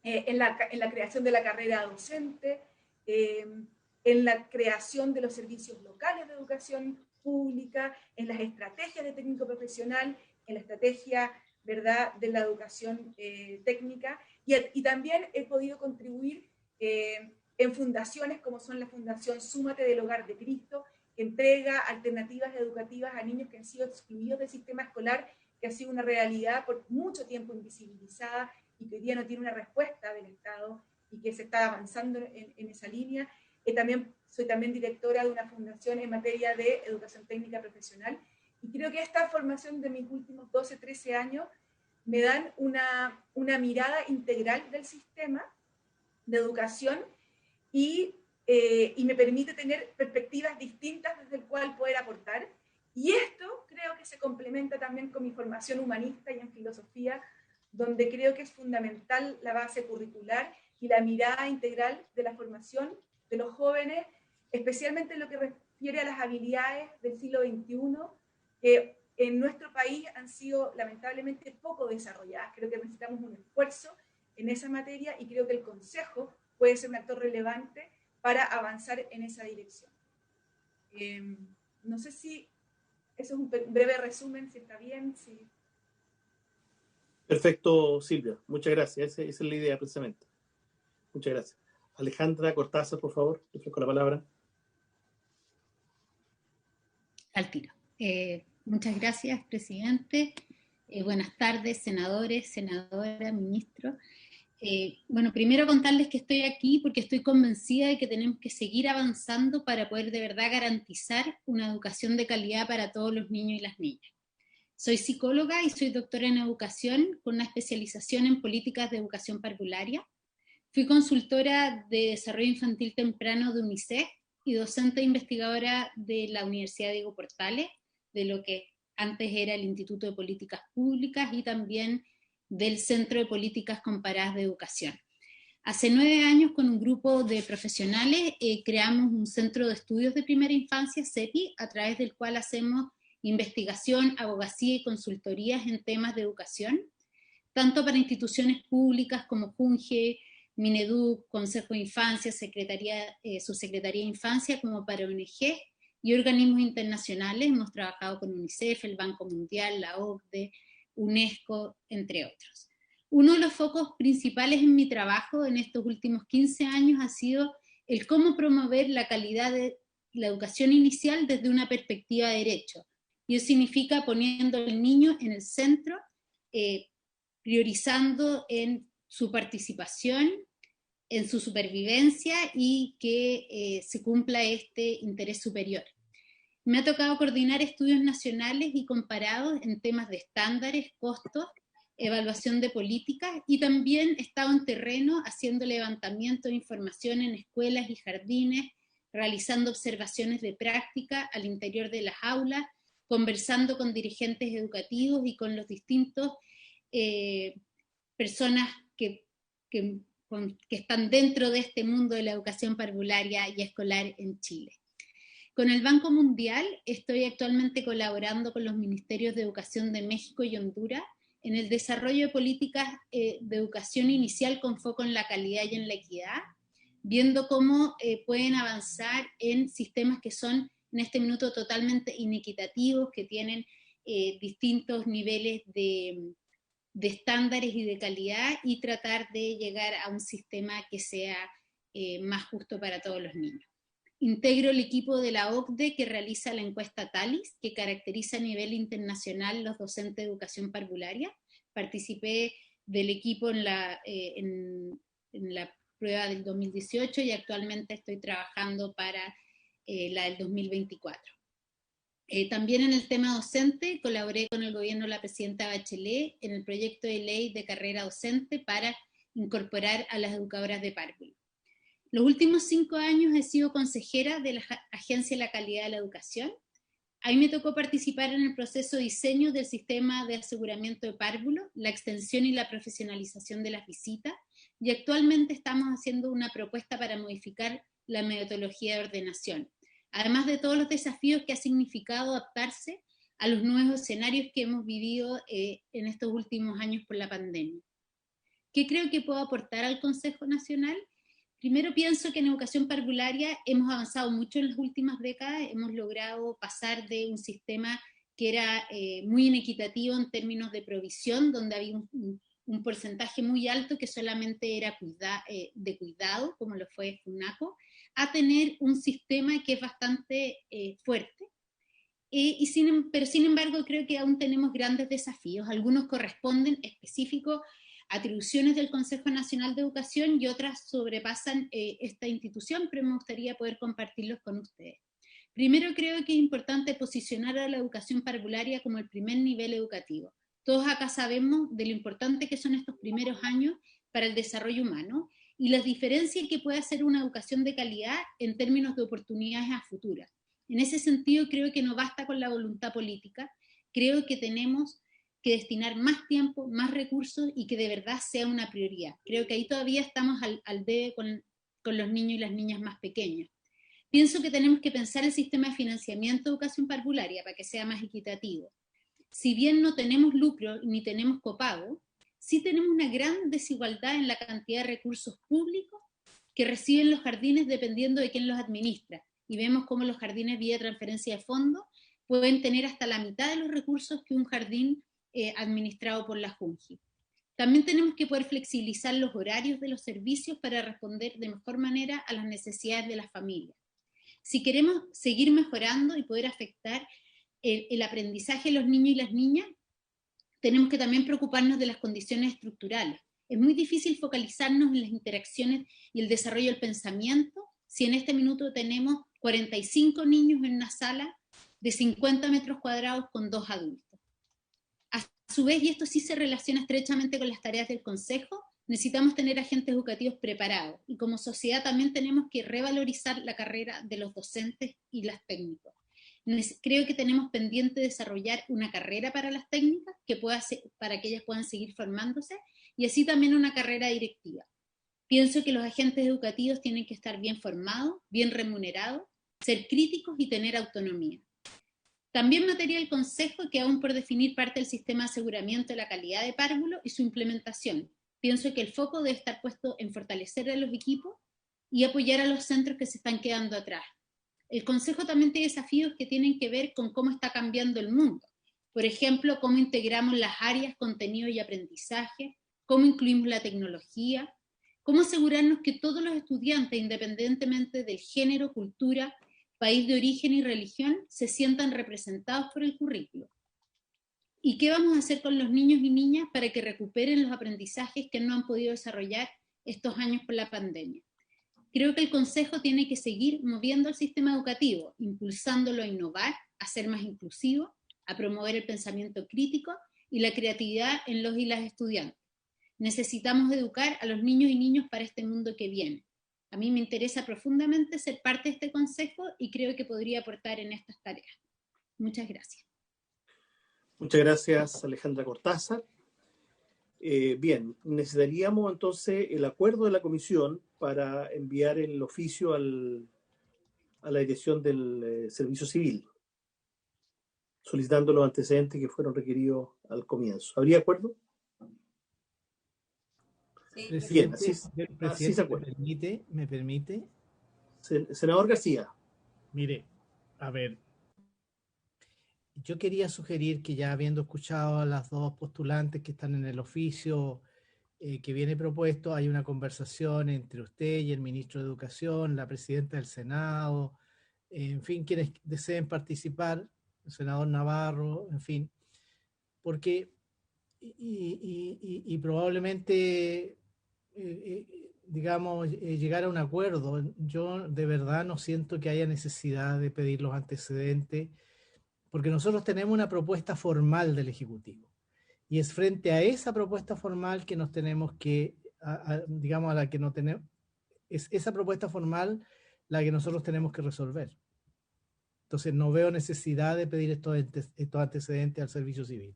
en la creación de la carrera docente, en la creación de los servicios locales de educación pública, en las estrategias de técnico profesional, en la estrategia, ¿verdad?, de la educación técnica, y también he podido contribuir en fundaciones como son la Fundación Súmate del Hogar de Cristo, que entrega alternativas educativas a niños que han sido excluidos del sistema escolar, que ha sido una realidad por mucho tiempo invisibilizada y que hoy día no tiene una respuesta del Estado, y que se está avanzando en esa línea. Soy también directora de una fundación en materia de educación técnica profesional, y creo que esta formación de mis últimos 12, 13 años me dan una mirada integral del sistema de educación, y me permite tener perspectivas distintas desde el cual poder aportar. Y esto creo que se complementa también con mi formación humanista y en filosofía, donde creo que es fundamental la base curricular y la mirada integral de la formación de los jóvenes, especialmente en lo que refiere a las habilidades del siglo XXI, que en nuestro país han sido lamentablemente poco desarrolladas. Creo que necesitamos un esfuerzo en esa materia, y creo que el Consejo puede ser un actor relevante para avanzar en esa dirección. No sé si eso es un breve resumen, si está bien, si... Perfecto, Silvia. Muchas gracias. Esa es la idea precisamente. Muchas gracias. Alejandra Cortázar, por favor, te ofrezco la palabra. Al tiro. Muchas gracias, presidente. Buenas tardes, senadores, senadoras, ministros. Bueno, primero contarles que estoy aquí porque estoy convencida de que tenemos que seguir avanzando para poder de verdad garantizar una educación de calidad para todos los niños y las niñas. Soy psicóloga y soy doctora en educación con una especialización en políticas de educación parvularia. Fui consultora de desarrollo infantil temprano de UNICEF y docente e investigadora de la Universidad Diego Portales, de lo que antes era el Instituto de Políticas Públicas y también del Centro de Políticas Comparadas de Educación. Hace 9 años, con un grupo de profesionales, creamos un centro de estudios de primera infancia, CEPI, a través del cual hacemos investigación, abogacía y consultorías en temas de educación, tanto para instituciones públicas como Junge, Mineduc, Consejo de Infancia, Subsecretaría de Infancia, como para ONG y organismos internacionales. Hemos trabajado con UNICEF, el Banco Mundial, la OCDE, UNESCO, entre otros. Uno de los focos principales en mi trabajo en estos últimos 15 años ha sido el cómo promover la calidad de la educación inicial desde una perspectiva de derecho. Y eso significa poniendo al niño en el centro, priorizando en su participación, en su supervivencia y que se cumpla este interés superior. Me ha tocado coordinar estudios nacionales y comparados en temas de estándares, costos, evaluación de políticas, y también he estado en terreno haciendo levantamiento de información en escuelas y jardines, realizando observaciones de práctica al interior de las aulas, conversando con dirigentes educativos y con los distintos personas que están dentro de este mundo de la educación parvularia y escolar en Chile. Con el Banco Mundial estoy actualmente colaborando con los Ministerios de Educación de México y Honduras en el desarrollo de políticas de educación inicial con foco en la calidad y en la equidad, viendo cómo pueden avanzar en sistemas que son en este minuto totalmente inequitativos, que tienen distintos niveles de estándares y de calidad, y tratar de llegar a un sistema que sea más justo para todos los niños. Integro el equipo de la OCDE que realiza la encuesta TALIS, que caracteriza a nivel internacional los docentes de educación parvularia. Participé del equipo en la prueba del 2018 y actualmente estoy trabajando para la del 2024. También en el tema docente colaboré con el gobierno de la presidenta Bachelet en el proyecto de ley de carrera docente para incorporar a las educadoras de párvulo. Los últimos 5 años he sido consejera de la Agencia de la Calidad de la Educación. Ahí me tocó participar en el proceso de diseño del sistema de aseguramiento de párvulo, la extensión y la profesionalización de las visitas, y actualmente estamos haciendo una propuesta para modificar la metodología de ordenación, además de todos los desafíos que ha significado adaptarse a los nuevos escenarios que hemos vivido en estos últimos años por la pandemia. ¿Qué creo que puedo aportar al Consejo Nacional? Primero, pienso que en educación parvularia hemos avanzado mucho en las últimas décadas, hemos logrado pasar de un sistema que era muy inequitativo en términos de provisión, donde había un porcentaje muy alto que solamente era de cuidado, como lo fue FUNACO, a tener un sistema que es bastante fuerte. Pero sin embargo creo que aún tenemos grandes desafíos, algunos corresponden específicos atribuciones del Consejo Nacional de Educación y otras sobrepasan esta institución, pero me gustaría poder compartirlos con ustedes. Primero, creo que es importante posicionar a la educación parvularia como el primer nivel educativo. Todos acá sabemos de lo importante que son estos primeros años para el desarrollo humano y las diferencias que puede hacer una educación de calidad en términos de oportunidades a futuras. En ese sentido, creo que no basta con la voluntad política, creo que tenemos que destinar más tiempo, más recursos y que de verdad sea una prioridad. Creo que ahí todavía estamos al debe con los niños y las niñas más pequeños. Pienso que tenemos que pensar el sistema de financiamiento de educación parvularia para que sea más equitativo. Si bien no tenemos lucro ni tenemos copago, sí tenemos una gran desigualdad en la cantidad de recursos públicos que reciben los jardines dependiendo de quién los administra. Y vemos cómo los jardines vía transferencia de fondos pueden tener hasta la mitad de los recursos que un jardín administrado por la Junji. También tenemos que poder flexibilizar los horarios de los servicios para responder de mejor manera a las necesidades de las familias. Si queremos seguir mejorando y poder afectar el aprendizaje de los niños y las niñas, tenemos que también preocuparnos de las condiciones estructurales. Es muy difícil focalizarnos en las interacciones y el desarrollo del pensamiento si en este minuto tenemos 45 niños en una sala de 50 metros cuadrados con 2 adultos. A su vez, y esto sí se relaciona estrechamente con las tareas del Consejo, necesitamos tener agentes educativos preparados y como sociedad también tenemos que revalorizar la carrera de los docentes y los técnicos. Creo que tenemos pendiente desarrollar una carrera para las técnicas para que ellas puedan seguir formándose y así también una carrera directiva. Pienso que los agentes educativos tienen que estar bien formados, bien remunerados, ser críticos y tener autonomía. También materia del Consejo que aún por definir parte del sistema de aseguramiento de la calidad de párvulo y su implementación. Pienso que el foco debe estar puesto en fortalecer a los equipos y apoyar a los centros que se están quedando atrás. El Consejo también tiene desafíos que tienen que ver con cómo está cambiando el mundo. Por ejemplo, cómo integramos las áreas, contenido y aprendizaje, cómo incluimos la tecnología, cómo asegurarnos que todos los estudiantes, independientemente del género, cultura, país de origen y religión, se sientan representados por el currículo. ¿Y qué vamos a hacer con los niños y niñas para que recuperen los aprendizajes que no han podido desarrollar estos años por la pandemia? Creo que el Consejo tiene que seguir moviendo el sistema educativo, impulsándolo a innovar, a ser más inclusivo, a promover el pensamiento crítico y la creatividad en los y las estudiantes. Necesitamos educar a los niños y niñas para este mundo que viene. A mí me interesa profundamente ser parte de este Consejo y creo que podría aportar en estas tareas. Muchas gracias. Muchas gracias, Alejandra Cortázar. Bien, necesitaríamos entonces el acuerdo de la comisión para enviar el oficio a la dirección del Servicio Civil, solicitando los antecedentes que fueron requeridos al comienzo. ¿Habría acuerdo? Sí. Bien, Presidente, así se acuerda. ¿Me permite? Senador García. Mire, a ver, yo quería sugerir que ya habiendo escuchado a las dos postulantes que están en el oficio que viene propuesto, hay una conversación entre usted y el ministro de Educación, la presidenta del Senado, en fin, quienes deseen participar, el senador Navarro, en fin, porque y probablemente, digamos, llegar a un acuerdo. Yo de verdad no siento que haya necesidad de pedir los antecedentes, porque nosotros tenemos una propuesta formal del Ejecutivo. Y es frente a esa propuesta formal que nos tenemos que, digamos, a la que no tenemos, es esa propuesta formal la que nosotros tenemos que resolver. Entonces no veo necesidad de pedir estos antecedentes al Servicio Civil.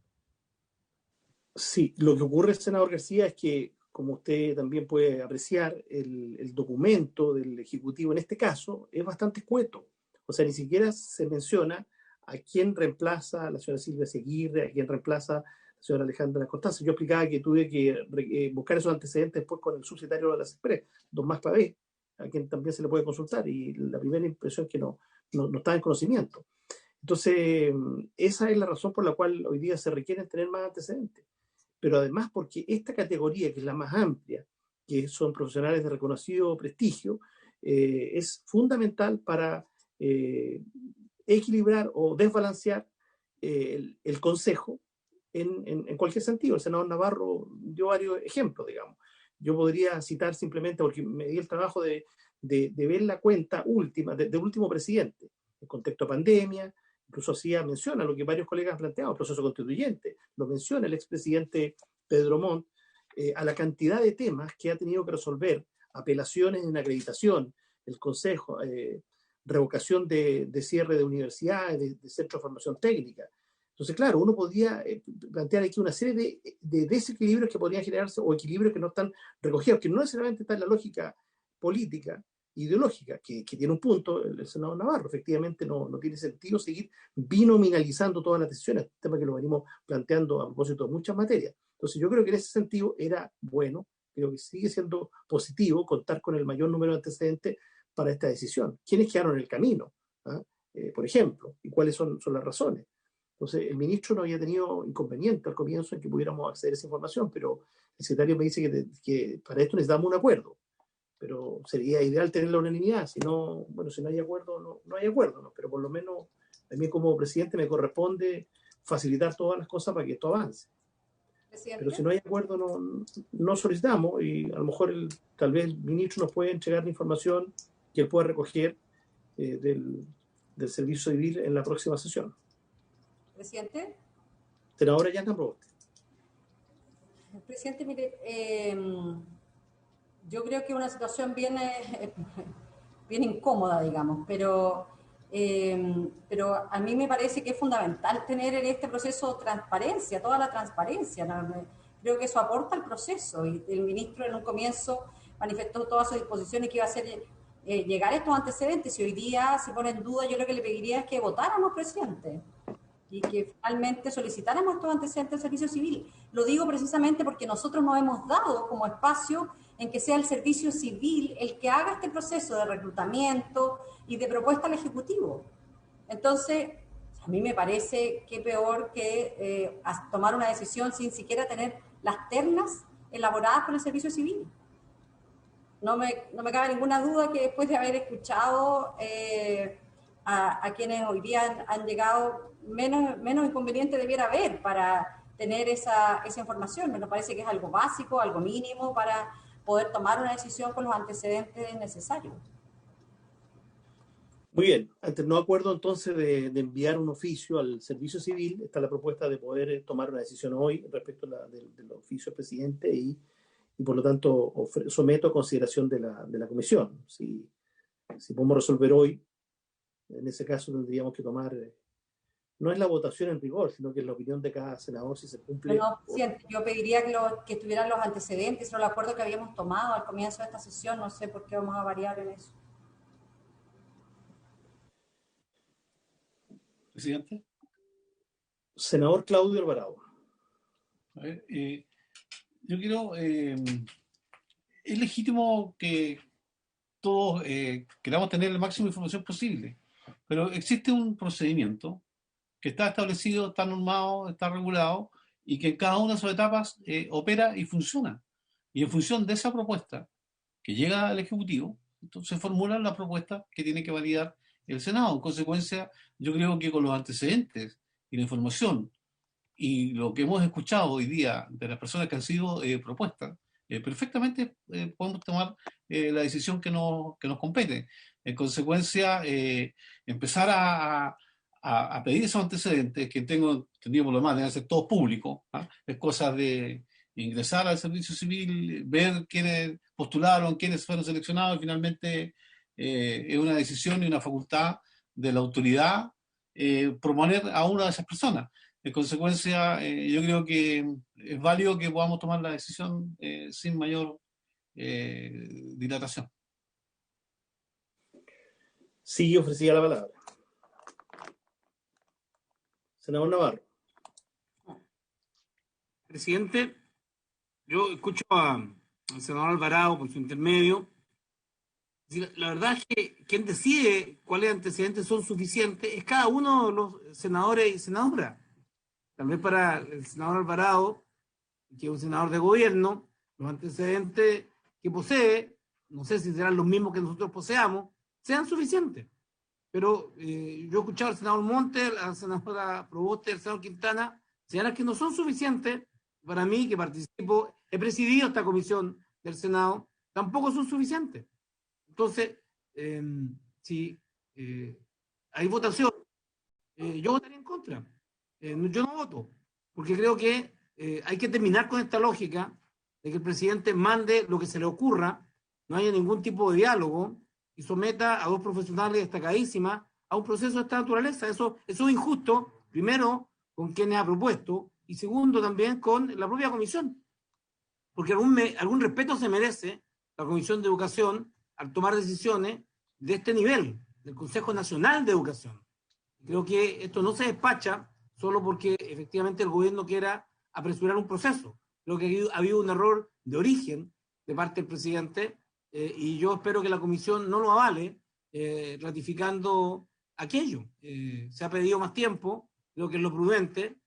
Sí, lo que ocurre, senador García, es que, como usted también puede apreciar, el documento del Ejecutivo en este caso es bastante escueto. O sea, ni siquiera se menciona a quién reemplaza a la señora Silvia Seguirre, a quién reemplaza a la señora Alejandra Cortázar. Yo explicaba que tuve que buscar esos antecedentes después con el subsecretario de la CESPRES, don Mas Pavé, a quien también se le puede consultar, y la primera impresión es que no estaba en conocimiento. Entonces, esa es la razón por la cual hoy día se requieren tener más antecedentes. Pero además porque esta categoría, que es la más amplia, que son profesionales de reconocido prestigio, es fundamental para equilibrar o desbalancear el Consejo en cualquier sentido. El senador Navarro dio varios ejemplos, digamos. Yo podría citar simplemente, porque me di el trabajo de ver la cuenta última, del último presidente, en contexto de pandemia. Incluso hacía mención a lo que varios colegas han planteado, el proceso constituyente, lo menciona el expresidente Pedro Montt, a la cantidad de temas que ha tenido que resolver, apelaciones en acreditación, el Consejo, revocación de cierre de universidades, de centros de formación técnica. Entonces, claro, uno podría plantear aquí una serie de desequilibrios que podrían generarse o equilibrios que no están recogidos, que no necesariamente está en la lógica política, ideológica, que tiene un punto el senador Navarro. Efectivamente no tiene sentido seguir binominalizando todas las decisiones, tema que lo venimos planteando a propósito de muchas materias. Entonces yo creo que en ese sentido era bueno, creo que sigue siendo positivo contar con el mayor número de antecedentes para esta decisión. ¿Quiénes quedaron en el camino? Por ejemplo, y cuáles son las razones. Entonces el ministro no había tenido inconveniente al comienzo en que pudiéramos acceder a esa información, pero el secretario me dice que para esto necesitamos un acuerdo, pero sería ideal tener la unanimidad. Si no, bueno, si no hay acuerdo, no hay acuerdo, ¿no? Pero por lo menos a mí como presidente me corresponde facilitar todas las cosas para que esto avance. Presidente. Pero si no hay acuerdo, no solicitamos, y a lo mejor tal vez el ministro nos puede entregar la información que él pueda recoger del Servicio Civil en la próxima sesión. Presidente. Senadora Yanka Proboste. Presidente, mire, yo creo que es una situación bien incómoda, digamos, pero a mí me parece que es fundamental tener en este proceso transparencia, toda la transparencia, ¿no? Creo que eso aporta al proceso, y el ministro en un comienzo manifestó todas sus disposiciones que iba a hacer llegar estos antecedentes. Si hoy día se pone en duda, yo lo que le pediría es que votáramos, presidente, y que finalmente solicitáramos estos antecedentes del Servicio Civil. Lo digo precisamente porque nosotros nos hemos dado como espacio en que sea el Servicio Civil el que haga este proceso de reclutamiento y de propuesta al Ejecutivo. Entonces, a mí me parece que peor que tomar una decisión sin siquiera tener las ternas elaboradas por el Servicio Civil. No me cabe ninguna duda que después de haber escuchado a quienes hoy día han llegado, menos inconveniente debiera haber para tener esa información. Me parece que es algo básico, algo mínimo para poder tomar una decisión con los antecedentes necesarios. Muy bien, ante el no acuerdo entonces de enviar un oficio al Servicio Civil, está la propuesta de poder tomar una decisión hoy respecto del oficio del presidente y por lo tanto someto a consideración de la comisión. Si podemos resolver hoy, en ese caso tendríamos que tomar, no es la votación en rigor, sino que es la opinión de cada senador si se cumple. No, yo pediría que estuvieran los antecedentes, el acuerdo que habíamos tomado al comienzo de esta sesión. No sé por qué vamos a variar en eso. Presidente. Senador Claudio Alvarado. A ver, yo quiero, es legítimo que todos queramos tener la máxima información posible, pero existe un procedimiento que está establecido, está normado, está regulado, y que en cada una de sus etapas opera y funciona. Y en función de esa propuesta que llega al Ejecutivo, entonces formula la propuesta que tiene que validar el Senado. En consecuencia, yo creo que con los antecedentes y la información y lo que hemos escuchado hoy día de las personas que han sido propuestas, perfectamente podemos tomar la decisión que nos compete. En consecuencia, empezar a pedir esos antecedentes, que tengo entendido por lo demás, deben ser todos públicos, ¿ah? Es cosa de ingresar al Servicio Civil, ver quiénes postularon, quiénes fueron seleccionados, y finalmente es una decisión y una facultad de la autoridad proponer a una de esas personas. En consecuencia, yo creo que es válido que podamos tomar la decisión sin mayor dilatación. Sí, ofrecía la palabra. Senador Navarro. Presidente, yo escucho al senador Alvarado por su intermedio. La verdad es que quien decide cuáles antecedentes son suficientes es cada uno de los senadores y senadoras. Tal vez para el senador Alvarado, que es un senador de gobierno, los antecedentes que posee, no sé si serán los mismos que nosotros poseamos, sean suficientes. Pero yo he escuchado al senador Montes, a la senadora Proboste, al senador Quintana, señalar que no son suficientes. Para mí, que participo, he presidido esta comisión del Senado, tampoco son suficientes. Entonces, si hay votación, yo votaría en contra. Yo no voto, porque creo que hay que terminar con esta lógica de que el presidente mande lo que se le ocurra, no haya ningún tipo de diálogo y someta a dos profesionales destacadísimas a un proceso de esta naturaleza. Eso es injusto, primero, con quienes ha propuesto, y segundo, también con la propia comisión. Porque algún respeto se merece la Comisión de Educación al tomar decisiones de este nivel, del Consejo Nacional de Educación. Creo que esto no se despacha solo porque efectivamente el gobierno quiera apresurar un proceso. Creo que ha habido un error de origen de parte del presidente y yo espero que la comisión no lo avale ratificando aquello. Se ha pedido más tiempo, creo que es lo prudente,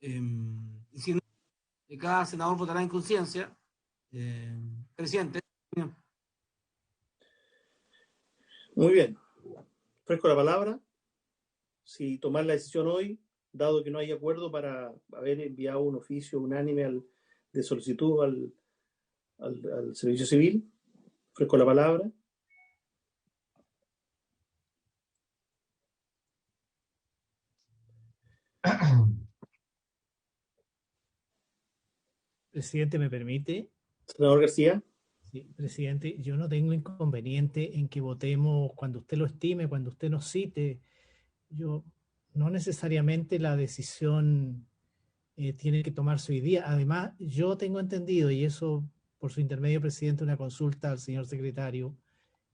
y si no, cada senador votará en conciencia, Presidente. Muy bien. Ofrezco la palabra. Si tomar la decisión hoy, dado que no hay acuerdo para haber enviado un oficio unánime de solicitud al Servicio Civil, ofrezco la palabra. Presidente, ¿me permite? Senador García. Sí, presidente, yo no tengo inconveniente en que votemos cuando usted lo estime, cuando usted nos cite. Yo no necesariamente la decisión tiene que tomarse hoy día. Además, yo tengo entendido, y eso por su intermedio, presidente, una consulta al señor secretario,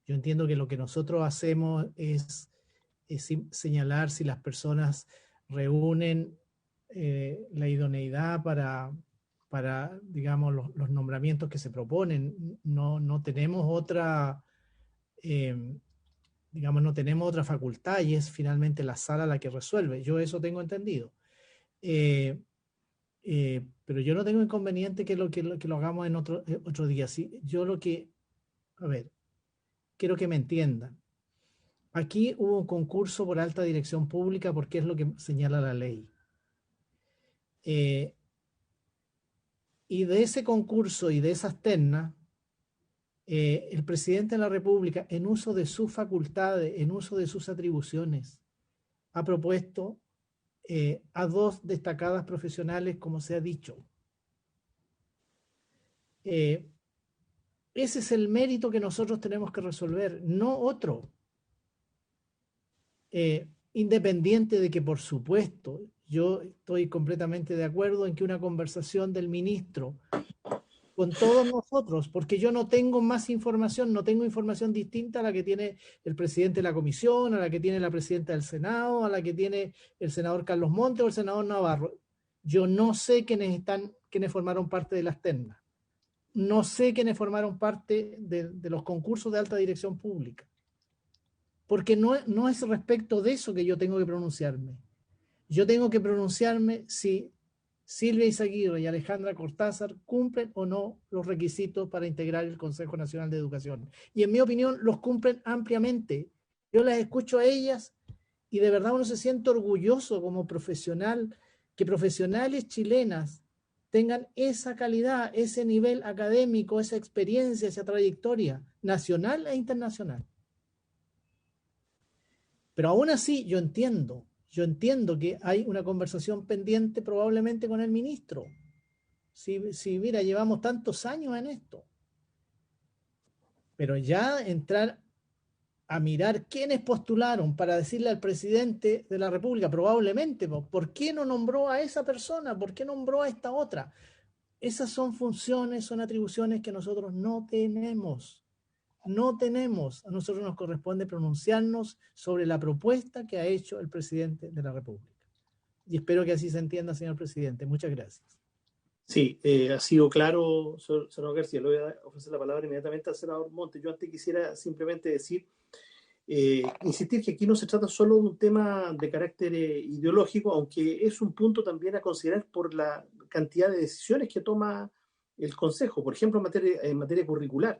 yo entiendo que lo que nosotros hacemos es señalar si las personas reúnen la idoneidad para digamos, los nombramientos que se proponen. No tenemos otra, digamos, no tenemos otra facultad y es finalmente la sala la que resuelve. Yo eso tengo entendido. Pero yo no tengo inconveniente que lo hagamos en otro día. Sí, yo a ver, quiero que me entiendan. Aquí hubo un concurso por alta dirección pública porque es lo que señala la ley. Y de ese concurso y de esas ternas, el presidente de la República, en uso de sus facultades, en uso de sus atribuciones, ha propuesto a 2 destacadas profesionales, como se ha dicho. Ese es el mérito que nosotros tenemos que resolver, no otro. Independiente de que, por supuesto, yo estoy completamente de acuerdo en que una conversación del ministro con todos nosotros, porque yo no tengo más información, no tengo información distinta a la que tiene el presidente de la comisión, a la que tiene la presidenta del Senado, a la que tiene el senador Carlos Montes o el senador Navarro. Yo no sé quiénes formaron parte de las ternas. No sé quiénes formaron parte de los concursos de alta dirección pública. Porque no es respecto de eso que yo tengo que pronunciarme. Yo tengo que pronunciarme si Silvia Izaguirre y Alejandra Cortázar cumplen o no los requisitos para integrar el Consejo Nacional de Educación. Y en mi opinión los cumplen ampliamente. Yo las escucho a ellas y de verdad uno se siente orgulloso como profesional, que profesionales chilenas tengan esa calidad, ese nivel académico, esa experiencia, esa trayectoria nacional e internacional. Pero aún así yo entiendo que hay una conversación pendiente probablemente con el ministro. Si mira, llevamos tantos años en esto. Pero ya entrar a mirar quiénes postularon para decirle al presidente de la República, probablemente, ¿por qué no nombró a esa persona? ¿Por qué nombró a esta otra? Esas son funciones, son atribuciones que nosotros no tenemos. No tenemos, a nosotros nos corresponde pronunciarnos sobre la propuesta que ha hecho el presidente de la República. Y espero que así se entienda, señor presidente. Muchas gracias. Sí, ha sido claro, senador García. Le voy a ofrecer la palabra inmediatamente al senador Montes. Yo antes quisiera simplemente decir, insistir que aquí no se trata solo de un tema de carácter ideológico, aunque es un punto también a considerar por la cantidad de decisiones que toma el Consejo, por ejemplo, en materia curricular.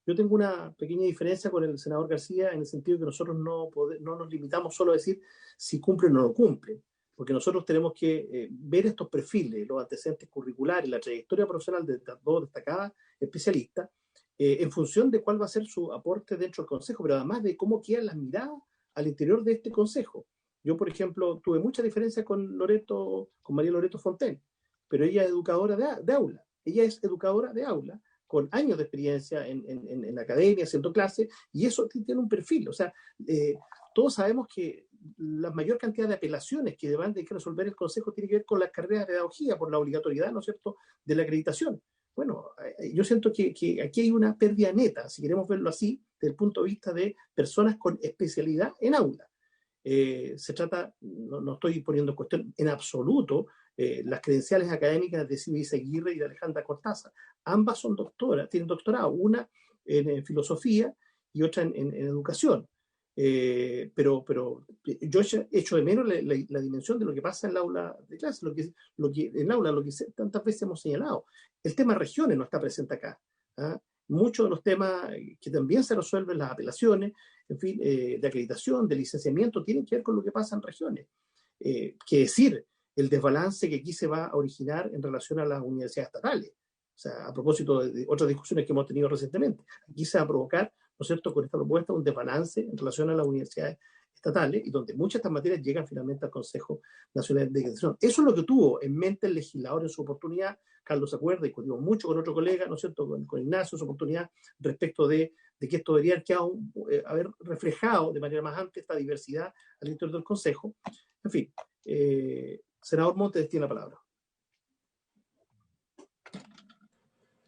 Yo tengo una pequeña diferencia con el senador García en el sentido de que nosotros no nos limitamos solo a decir si cumplen o no cumplen, porque nosotros tenemos que ver estos perfiles, los antecedentes curriculares, la trayectoria profesional de estas 2 destacadas especialistas, en función de cuál va a ser su aporte dentro del Consejo, pero además de cómo quedan las miradas al interior de este Consejo. Yo, por ejemplo, tuve mucha diferencia con María Loreto Fontaine, pero ella es educadora de aula. Ella es educadora de aula, con años de experiencia en la academia, haciendo clases, y eso tiene un perfil. O sea, todos sabemos que la mayor cantidad de apelaciones que deban de resolver el Consejo tiene que ver con las carreras de pedagogía, por la obligatoriedad, ¿no es cierto?, de la acreditación. Bueno, yo siento que aquí hay una pérdida neta, si queremos verlo así, desde el punto de vista de personas con especialidad en aula. Se trata, no estoy poniendo en cuestión en absoluto las credenciales académicas de Silvia Izaguirre y de Alejandra Cortázar. Ambas son doctoras, tienen doctorado, una en filosofía y otra en educación. Pero yo echo de menos la dimensión de lo que pasa en el aula de clase, lo que en el aula, lo que tantas veces hemos señalado. El tema regiones no está presente acá. ¿Ah? Muchos de los temas que también se resuelven, las apelaciones, en fin, de acreditación, de licenciamiento, tienen que ver con lo que pasa en regiones. Que decir, el desbalance que aquí se va a originar en relación a las universidades estatales. O sea, a propósito de otras discusiones que hemos tenido recientemente, aquí se va a provocar, ¿no es cierto?, con esta propuesta un desbalance en relación a las universidades estatales y donde muchas de estas materias llegan finalmente al Consejo Nacional de Educación. Eso es lo que tuvo en mente el legislador en su oportunidad. Carlos se acuerda, discutimos mucho con otro colega, ¿no es cierto?, con Ignacio en su oportunidad, respecto de que esto debería haber reflejado de manera más amplia esta diversidad al interior del Consejo. En fin, senador Montes tiene la palabra.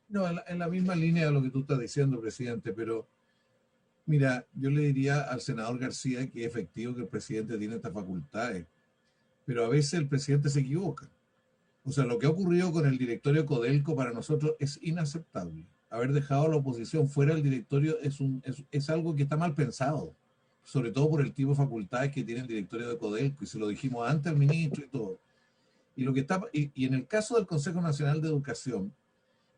No, en la misma línea de lo que tú estás diciendo, presidente, pero mira, yo le diría al senador García que es efectivo que el presidente tiene estas facultades, pero a veces el presidente se equivoca. O sea, lo que ha ocurrido con el directorio Codelco para nosotros es inaceptable. Haber dejado a la oposición fuera del directorio es algo que está mal pensado, sobre todo por el tipo de facultades que tiene el directorio de Codelco, y se lo dijimos antes al ministro y todo. Y en el caso del Consejo Nacional de Educación,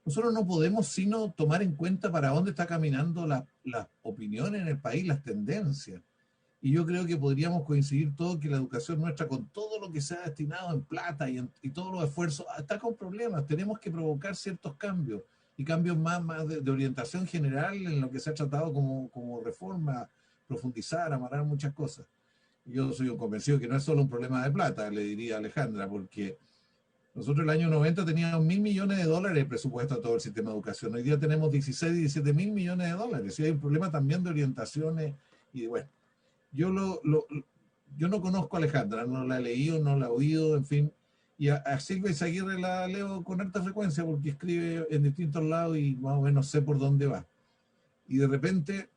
nosotros no podemos sino tomar en cuenta para dónde está caminando las opiniones en el país, las tendencias. Y yo creo que podríamos coincidir todos que la educación nuestra, con todo lo que se ha destinado en plata y todos los esfuerzos, está con problemas. Tenemos que provocar ciertos cambios, y cambios más de orientación general en lo que se ha tratado como reforma, profundizar, amarrar muchas cosas. Yo soy un convencido que no es solo un problema de plata, le diría a Alejandra, porque nosotros el año 90 teníamos $1.000 millones de presupuesto a todo el sistema de educación. Hoy día tenemos 16, 17 mil millones de dólares. Y hay un problema también de orientaciones. Y bueno, yo no conozco a Alejandra, no la he leído, no la he oído, en fin. Y a Silvia Izaguirre la leo con alta frecuencia porque escribe en distintos lados y más o menos sé por dónde va. Y de repente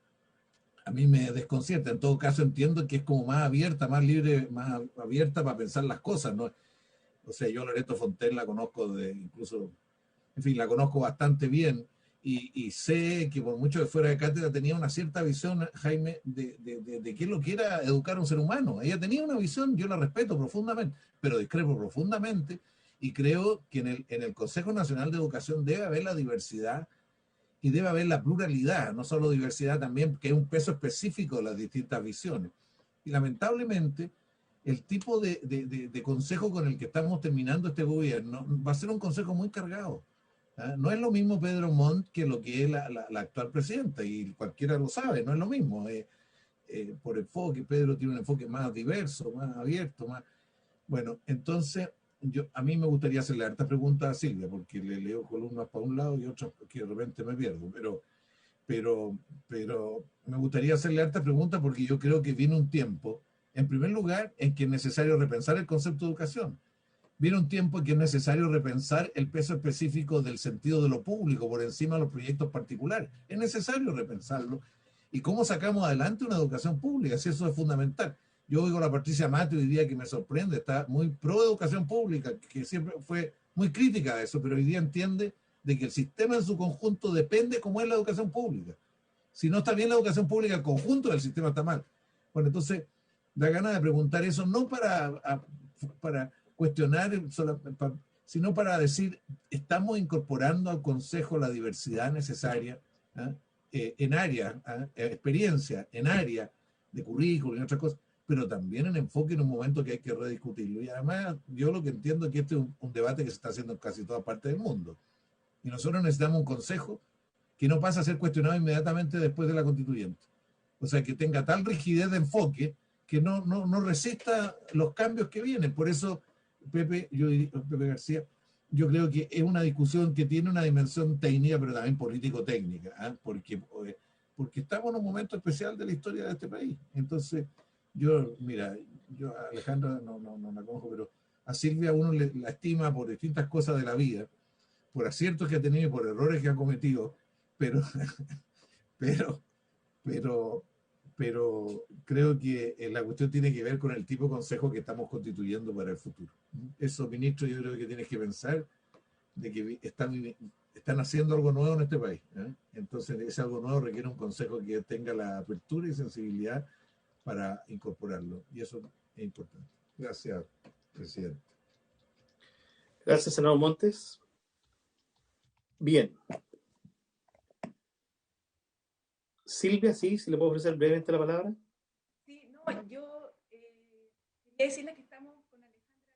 a mí me desconcierta. En todo caso entiendo que es como más abierta, más libre, más abierta para pensar las cosas, ¿no? O sea, yo Loreto Fontaine la conozco incluso, en fin, la conozco bastante bien y sé que por mucho que fuera de cátedra tenía una cierta visión, Jaime, de qué es lo que era educar a un ser humano. Ella tenía una visión, yo la respeto profundamente, pero discrepo profundamente y creo que en el Consejo Nacional de Educación debe haber la diversidad y debe haber la pluralidad, no solo diversidad también, que es un peso específico de las distintas visiones. Y lamentablemente el tipo de consejo con el que estamos terminando este gobierno va a ser un consejo muy cargado. ¿Ah? No es lo mismo Pedro Montt que lo que es la actual presidenta, y cualquiera lo sabe, no es lo mismo. Por enfoque, Pedro tiene un enfoque más diverso, más abierto, más... Bueno, entonces, a mí me gustaría hacerle harta pregunta a Silvia, porque le leo columnas para un lado y otras que de repente me pierdo, pero me gustaría hacerle harta pregunta porque yo creo que viene un tiempo, en primer lugar, en que es necesario repensar el concepto de educación. Viene un tiempo en que es necesario repensar el peso específico del sentido de lo público por encima de los proyectos particulares. Es necesario repensarlo. ¿Y cómo sacamos adelante una educación pública? Si eso es fundamental. Yo oigo a la Patricia Mate hoy día que me sorprende, está muy pro educación pública, que siempre fue muy crítica de eso, pero hoy día entiende de que el sistema en su conjunto depende cómo es la educación pública. Si no está bien la educación pública, el conjunto del sistema está mal. Bueno, entonces da ganas de preguntar eso, no para cuestionar, sino para decir, estamos incorporando al Consejo la diversidad necesaria en área, experiencia, en área de currículum y otras cosas, pero también en enfoque en un momento que hay que rediscutirlo. Y además, yo lo que entiendo es que este es un debate que se está haciendo en casi toda parte del mundo. Y nosotros necesitamos un Consejo que no pasa a ser cuestionado inmediatamente después de la constituyente. O sea, que tenga tal rigidez de enfoque que no resista los cambios que vienen. Por eso, Pepe García, yo creo que es una discusión que tiene una dimensión técnica, pero también político-técnica, ¿eh? Porque estamos en un momento especial de la historia de este país. Entonces, yo a Alejandra no la conozco, pero a Silvia uno la estima por distintas cosas de la vida, por aciertos que ha tenido y por errores que ha cometido, pero creo que la cuestión tiene que ver con el tipo de consejo que estamos constituyendo para el futuro. Eso, ministro, yo creo que tienes que pensar de que están haciendo algo nuevo en este país. Entonces, ese algo nuevo requiere un consejo que tenga la apertura y sensibilidad para incorporarlo. Y eso es importante. Gracias, presidente. Gracias, senador Montes. Bien. Silvia, sí, si le puedo ofrecer brevemente la palabra. Sí, no, yo quería decirles que estamos con Alejandra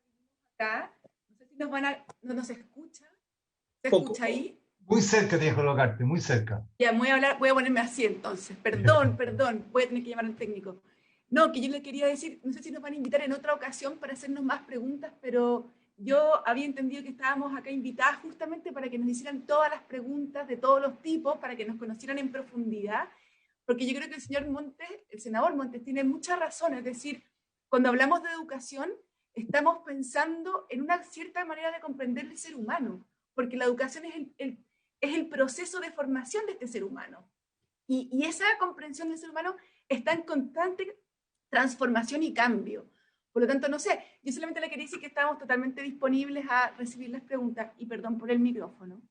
acá. No sé si no nos escucha. ¿Se Poco. escucha ahí? Muy cerca tienes que colocarte, muy cerca. Ya, voy a ponerme así entonces. Perdón, voy a tener que llamar al técnico. No, que yo le quería decir, no sé si nos van a invitar en otra ocasión para hacernos más preguntas, pero yo había entendido que estábamos acá invitadas justamente para que nos hicieran todas las preguntas de todos los tipos, para que nos conocieran en profundidad, porque yo creo que el senador Montes tiene mucha razón, es decir, cuando hablamos de educación, estamos pensando en una cierta manera de comprender el ser humano, porque la educación es el proceso de formación de este ser humano. Y esa comprensión del ser humano está en constante transformación y cambio. Por lo tanto, no sé, yo solamente le quería decir que estábamos totalmente disponibles a recibir las preguntas, y perdón por el micrófono.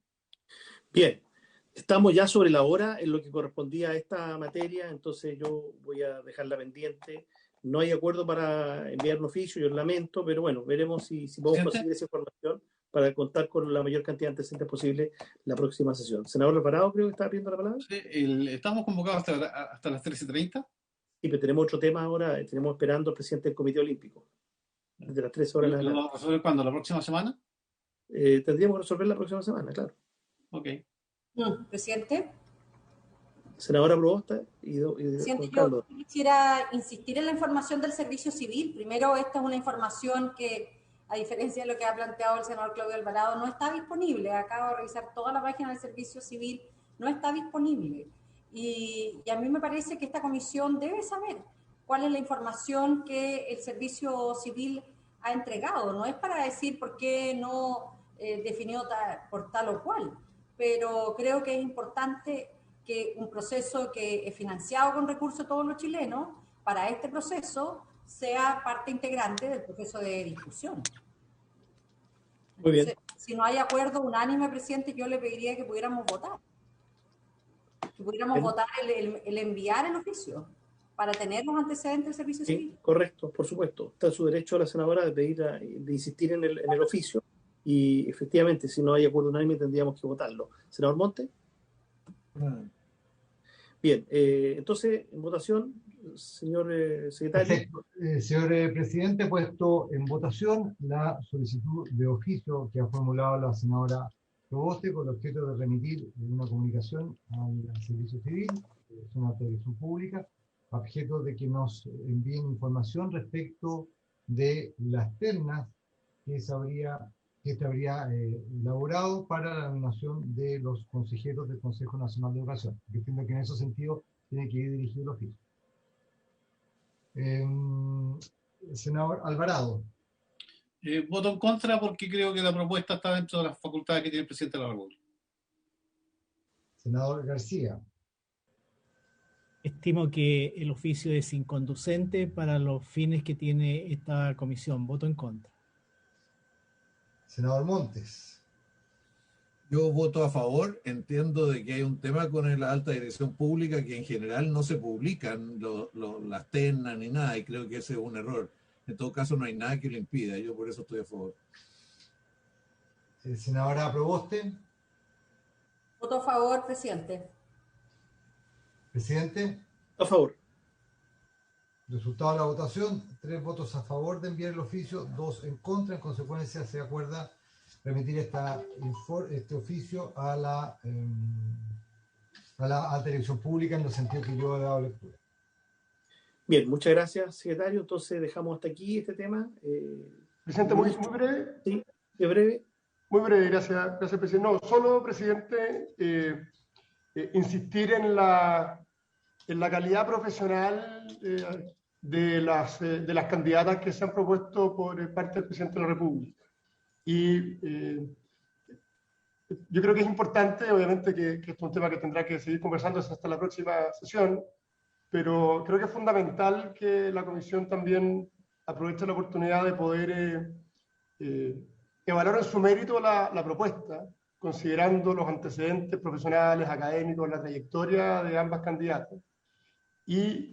Bien, estamos ya sobre la hora en lo que correspondía a esta materia, entonces yo voy a dejarla pendiente. No hay acuerdo para enviar un oficio, yo lo lamento, pero bueno, veremos si podemos conseguir esa información para contar con la mayor cantidad de antecedentes posible la próxima sesión. Senador Alvarado, creo que estaba pidiendo la palabra. Sí, estamos convocados hasta las 13:30. Sí, pero tenemos otro tema ahora, tenemos esperando al presidente del Comité Olímpico. Desde las 13 horas. ¿Lo vamos a resolver cuándo? ¿La próxima semana? Tendríamos que resolver la próxima semana, claro. Ok. Presidente. Senadora Proboste y Presidente, yo quisiera insistir en la información del servicio civil. Primero, esta es una información que, a diferencia de lo que ha planteado el senador Claudio Alvarado, no está disponible. Acabo de revisar toda la página del servicio civil, no está disponible. Y a mí me parece que esta comisión debe saber cuál es la información que el servicio civil ha entregado. No es para decir por qué no definió por tal o cual, pero creo que es importante que un proceso que es financiado con recursos de todos los chilenos, para este proceso sea parte integrante del proceso de discusión. Muy bien. Entonces, si no hay acuerdo unánime, presidente, yo le pediría que pudiéramos votar. Que pudiéramos votar el enviar el oficio para tener los antecedentes del servicio civil. Sí, correcto, por supuesto. Está en su derecho a la senadora de pedir, de insistir en el oficio, y efectivamente, si no hay acuerdo unánime, tendríamos que votarlo. Senador Monte. Bien, entonces, en votación, señor secretario. Señor presidente, he puesto en votación la solicitud de oficio que ha formulado la senadora Proboste con el objeto de remitir una comunicación al servicio civil, es una autorización pública, objeto de que nos envíen información respecto de las ternas que se habría elaborado para la nominación de los consejeros del Consejo Nacional de Educación. Yo entiendo que en ese sentido tiene que ir dirigido el oficio. Senador Alvarado. Voto en contra porque creo que la propuesta está dentro de las facultades que tiene el presidente de la República. Senador García. Estimo que el oficio es inconducente para los fines que tiene esta comisión. Voto en contra. Senador Montes. Yo voto a favor. Entiendo de que hay un tema con la alta dirección pública que en general no se publican las ternas ni nada, y creo que ese es un error. En todo caso, no hay nada que lo impida. Yo por eso estoy a favor. Senadora Proboste. Voto a favor, presidente. Presidente. A favor. Resultado de la votación: 3 votos a favor de enviar el oficio, 2 en contra. En consecuencia, se acuerda remitir este oficio a la alta dirección pública en el sentido que yo he dado lectura. Bien, muchas gracias, secretario. Entonces dejamos hasta aquí este tema. Presidente, muy breve. Sí, de breve. Muy breve, gracias, presidente. No, solo, presidente, insistir en la calidad profesional de las candidatas que se han propuesto por parte del presidente de la República. Y yo creo que es importante, obviamente, que esto es un tema que tendrá que seguir conversando hasta la próxima sesión, pero creo que es fundamental que la comisión también aproveche la oportunidad de poder evaluar en su mérito la propuesta, considerando los antecedentes profesionales, académicos, la trayectoria de ambas candidatas. Y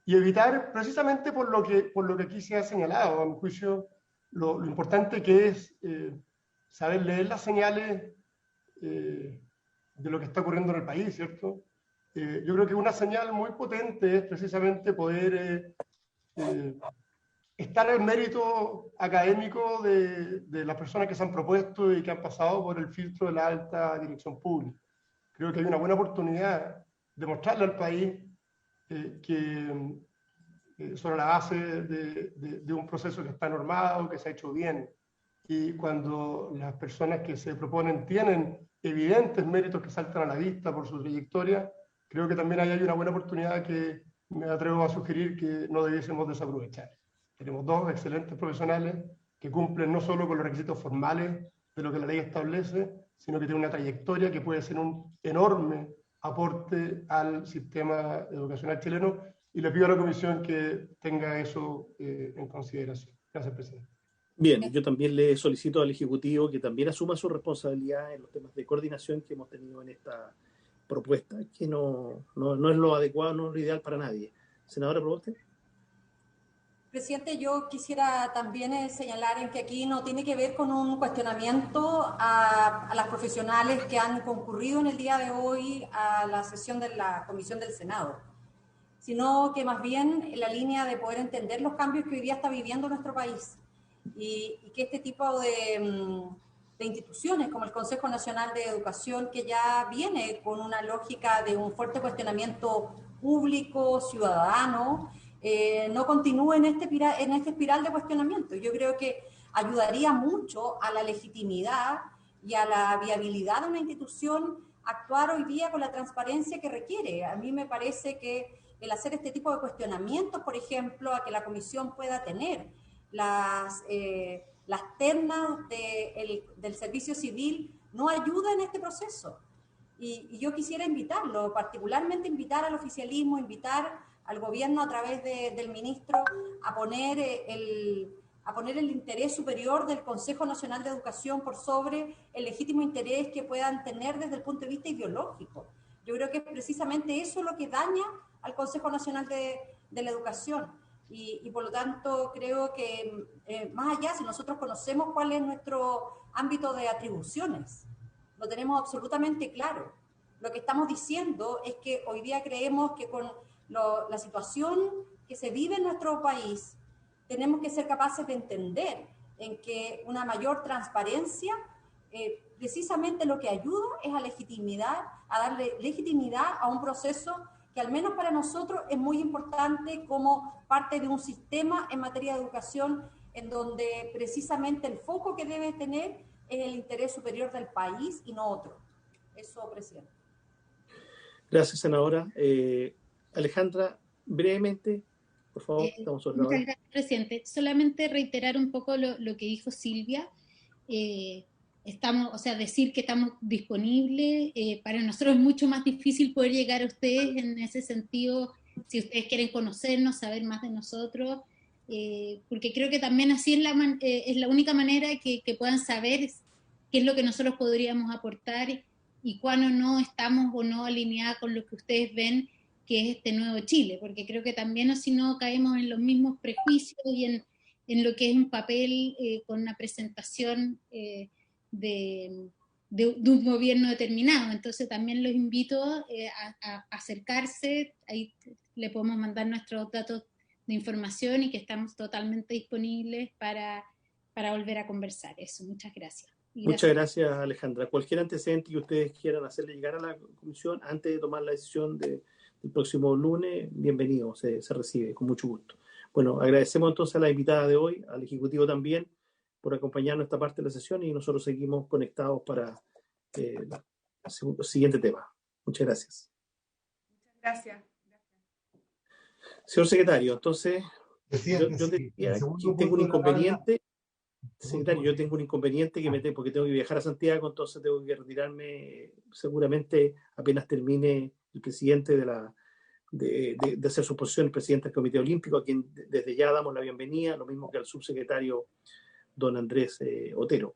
y evitar, precisamente por lo que aquí se ha señalado, a mi juicio, lo importante que es saber leer las señales de lo que está ocurriendo en el país, ¿cierto? Yo creo que una señal muy potente es precisamente poder estar en el mérito académico de las personas que se han propuesto y que han pasado por el filtro de la alta dirección pública. Creo que hay una buena oportunidad de mostrarle al país que sobre la base de un proceso que está normado, que se ha hecho bien, y cuando las personas que se proponen tienen evidentes méritos que saltan a la vista por su trayectoria, creo que también hay una buena oportunidad que me atrevo a sugerir que no debiésemos desaprovechar. Tenemos dos excelentes profesionales que cumplen no solo con los requisitos formales de lo que la ley establece, sino que tienen una trayectoria que puede ser un enorme aporte al sistema educacional chileno, y le pido a la Comisión que tenga eso en consideración. Gracias, presidente. Bien, yo también le solicito al Ejecutivo que también asuma su responsabilidad en los temas de coordinación que hemos tenido en esta propuesta, que no es lo adecuado, no es lo ideal para nadie. Senadora Proboste. Presidente, yo quisiera también señalar en que aquí no tiene que ver con un cuestionamiento a las profesionales que han concurrido en el día de hoy a la sesión de la Comisión del Senado, sino que más bien en la línea de poder entender los cambios que hoy día está viviendo nuestro país y que este tipo de instituciones como el Consejo Nacional de Educación, que ya viene con una lógica de un fuerte cuestionamiento público, ciudadano, no continúe en este espiral de cuestionamiento. Yo creo que ayudaría mucho a la legitimidad y a la viabilidad de una institución actuar hoy día con la transparencia que requiere. A mí me parece que el hacer este tipo de cuestionamientos, por ejemplo, a que la comisión pueda tener las ternas del servicio civil, no ayuda en este proceso. Y yo quisiera invitarlo, particularmente invitar al oficialismo, invitar al gobierno a través del ministro a poner el interés superior del Consejo Nacional de Educación por sobre el legítimo interés que puedan tener desde el punto de vista ideológico. Yo creo que es precisamente eso lo que daña al Consejo Nacional de la Educación. Y por lo tanto creo que más allá, si nosotros conocemos cuál es nuestro ámbito de atribuciones, lo tenemos absolutamente claro. Lo que estamos diciendo es que hoy día creemos que con la situación que se vive en nuestro país, tenemos que ser capaces de entender en que una mayor transparencia precisamente lo que ayuda es a darle legitimidad a un proceso que al menos para nosotros es muy importante como parte de un sistema en materia de educación en donde precisamente el foco que debe tener es el interés superior del país y no otro. Eso, presidente. Gracias, senadora. Alejandra, brevemente, por favor. Estamos sobre la hora. Muchas gracias, presidente. Solamente reiterar un poco lo que dijo Silvia. Decir que estamos disponibles, para nosotros es mucho más difícil poder llegar a ustedes en ese sentido, si ustedes quieren conocernos, saber más de nosotros, porque creo que también así es la única manera que puedan saber qué es lo que nosotros podríamos aportar y cuándo no estamos o no alineadas con lo que ustedes ven que es este nuevo Chile, porque creo que también o si no caemos en los mismos prejuicios y en lo que es un papel con una presentación de un gobierno determinado. Entonces también los invito a acercarse, ahí le podemos mandar nuestros datos de información y que estamos totalmente disponibles para volver a conversar. Eso, muchas gracias. Muchas gracias, Alejandra. Cualquier antecedente que ustedes quieran hacerle llegar a la comisión antes de tomar la decisión del próximo lunes, bienvenido, se recibe con mucho gusto. Bueno, agradecemos entonces a la invitada de hoy, al Ejecutivo también, por acompañarnos esta parte de la sesión y nosotros seguimos conectados para el siguiente tema. Muchas gracias. Muchas gracias. Señor secretario, entonces, yo decía que tengo un inconveniente. Secretario, yo tengo un inconveniente porque tengo que viajar a Santiago, entonces tengo que retirarme seguramente apenas termine el presidente de hacer su posición, el presidente del Comité Olímpico, a quien desde ya damos la bienvenida, lo mismo que al subsecretario don Andrés Otero.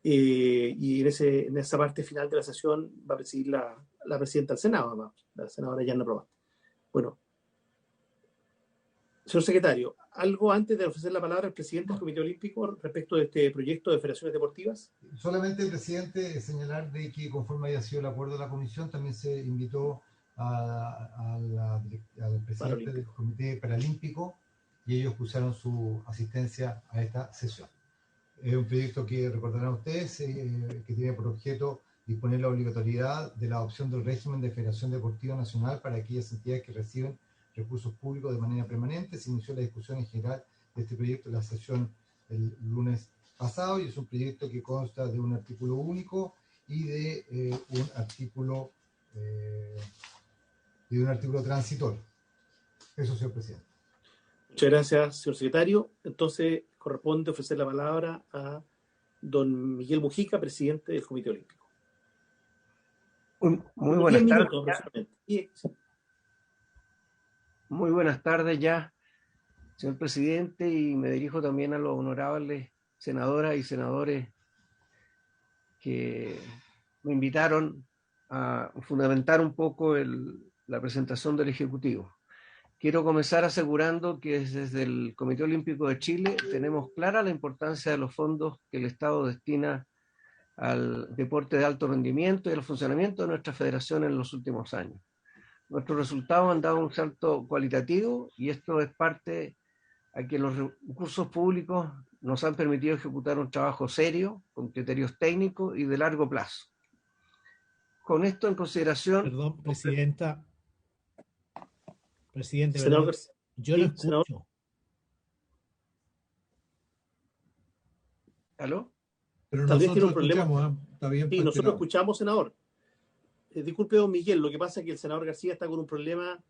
Y en esa parte final de la sesión va a presidir la presidenta del Senado, además, la senadora Yanna Proboste. Bueno, Señor secretario, ¿algo antes de ofrecer la palabra al presidente del Comité Olímpico respecto de este proyecto de federaciones deportivas? Solamente, presidente, señalar de que conforme haya sido el acuerdo de la comisión, también se invitó al presidente del Comité Paralímpico y ellos pusieron su asistencia a esta sesión. Es un proyecto que recordarán ustedes que tiene por objeto disponer la obligatoriedad de la adopción del régimen de Federación Deportiva Nacional para aquellas entidades que reciben recursos públicos de manera permanente. Se inició la discusión en general de este proyecto en la sesión el lunes pasado y es un proyecto que consta de un artículo único y de un artículo transitorio. Eso, señor presidente. Muchas gracias, señor secretario. Entonces, corresponde ofrecer la palabra a don Miguel Mujica, presidente del Comité Olímpico. Muy buenas tardes. Minutos, muy buenas tardes ya, señor presidente, y me dirijo también a los honorables senadoras y senadores que me invitaron a fundamentar un poco la presentación del Ejecutivo. Quiero comenzar asegurando que desde el Comité Olímpico de Chile tenemos clara la importancia de los fondos que el Estado destina al deporte de alto rendimiento y al funcionamiento de nuestra federación en los últimos años. Nuestros resultados han dado un salto cualitativo y esto es parte a que los recursos públicos nos han permitido ejecutar un trabajo serio, con criterios técnicos y de largo plazo. Con esto en consideración... Perdón, presidenta. Presidente, senador, yo lo escucho. Senador. ¿Aló? Pero Tal vez nosotros tiene un problema. escuchamos, está bien. Sí, nosotros escuchamos, senador. Disculpe, don Miguel, lo que pasa es que el senador García está con un problema,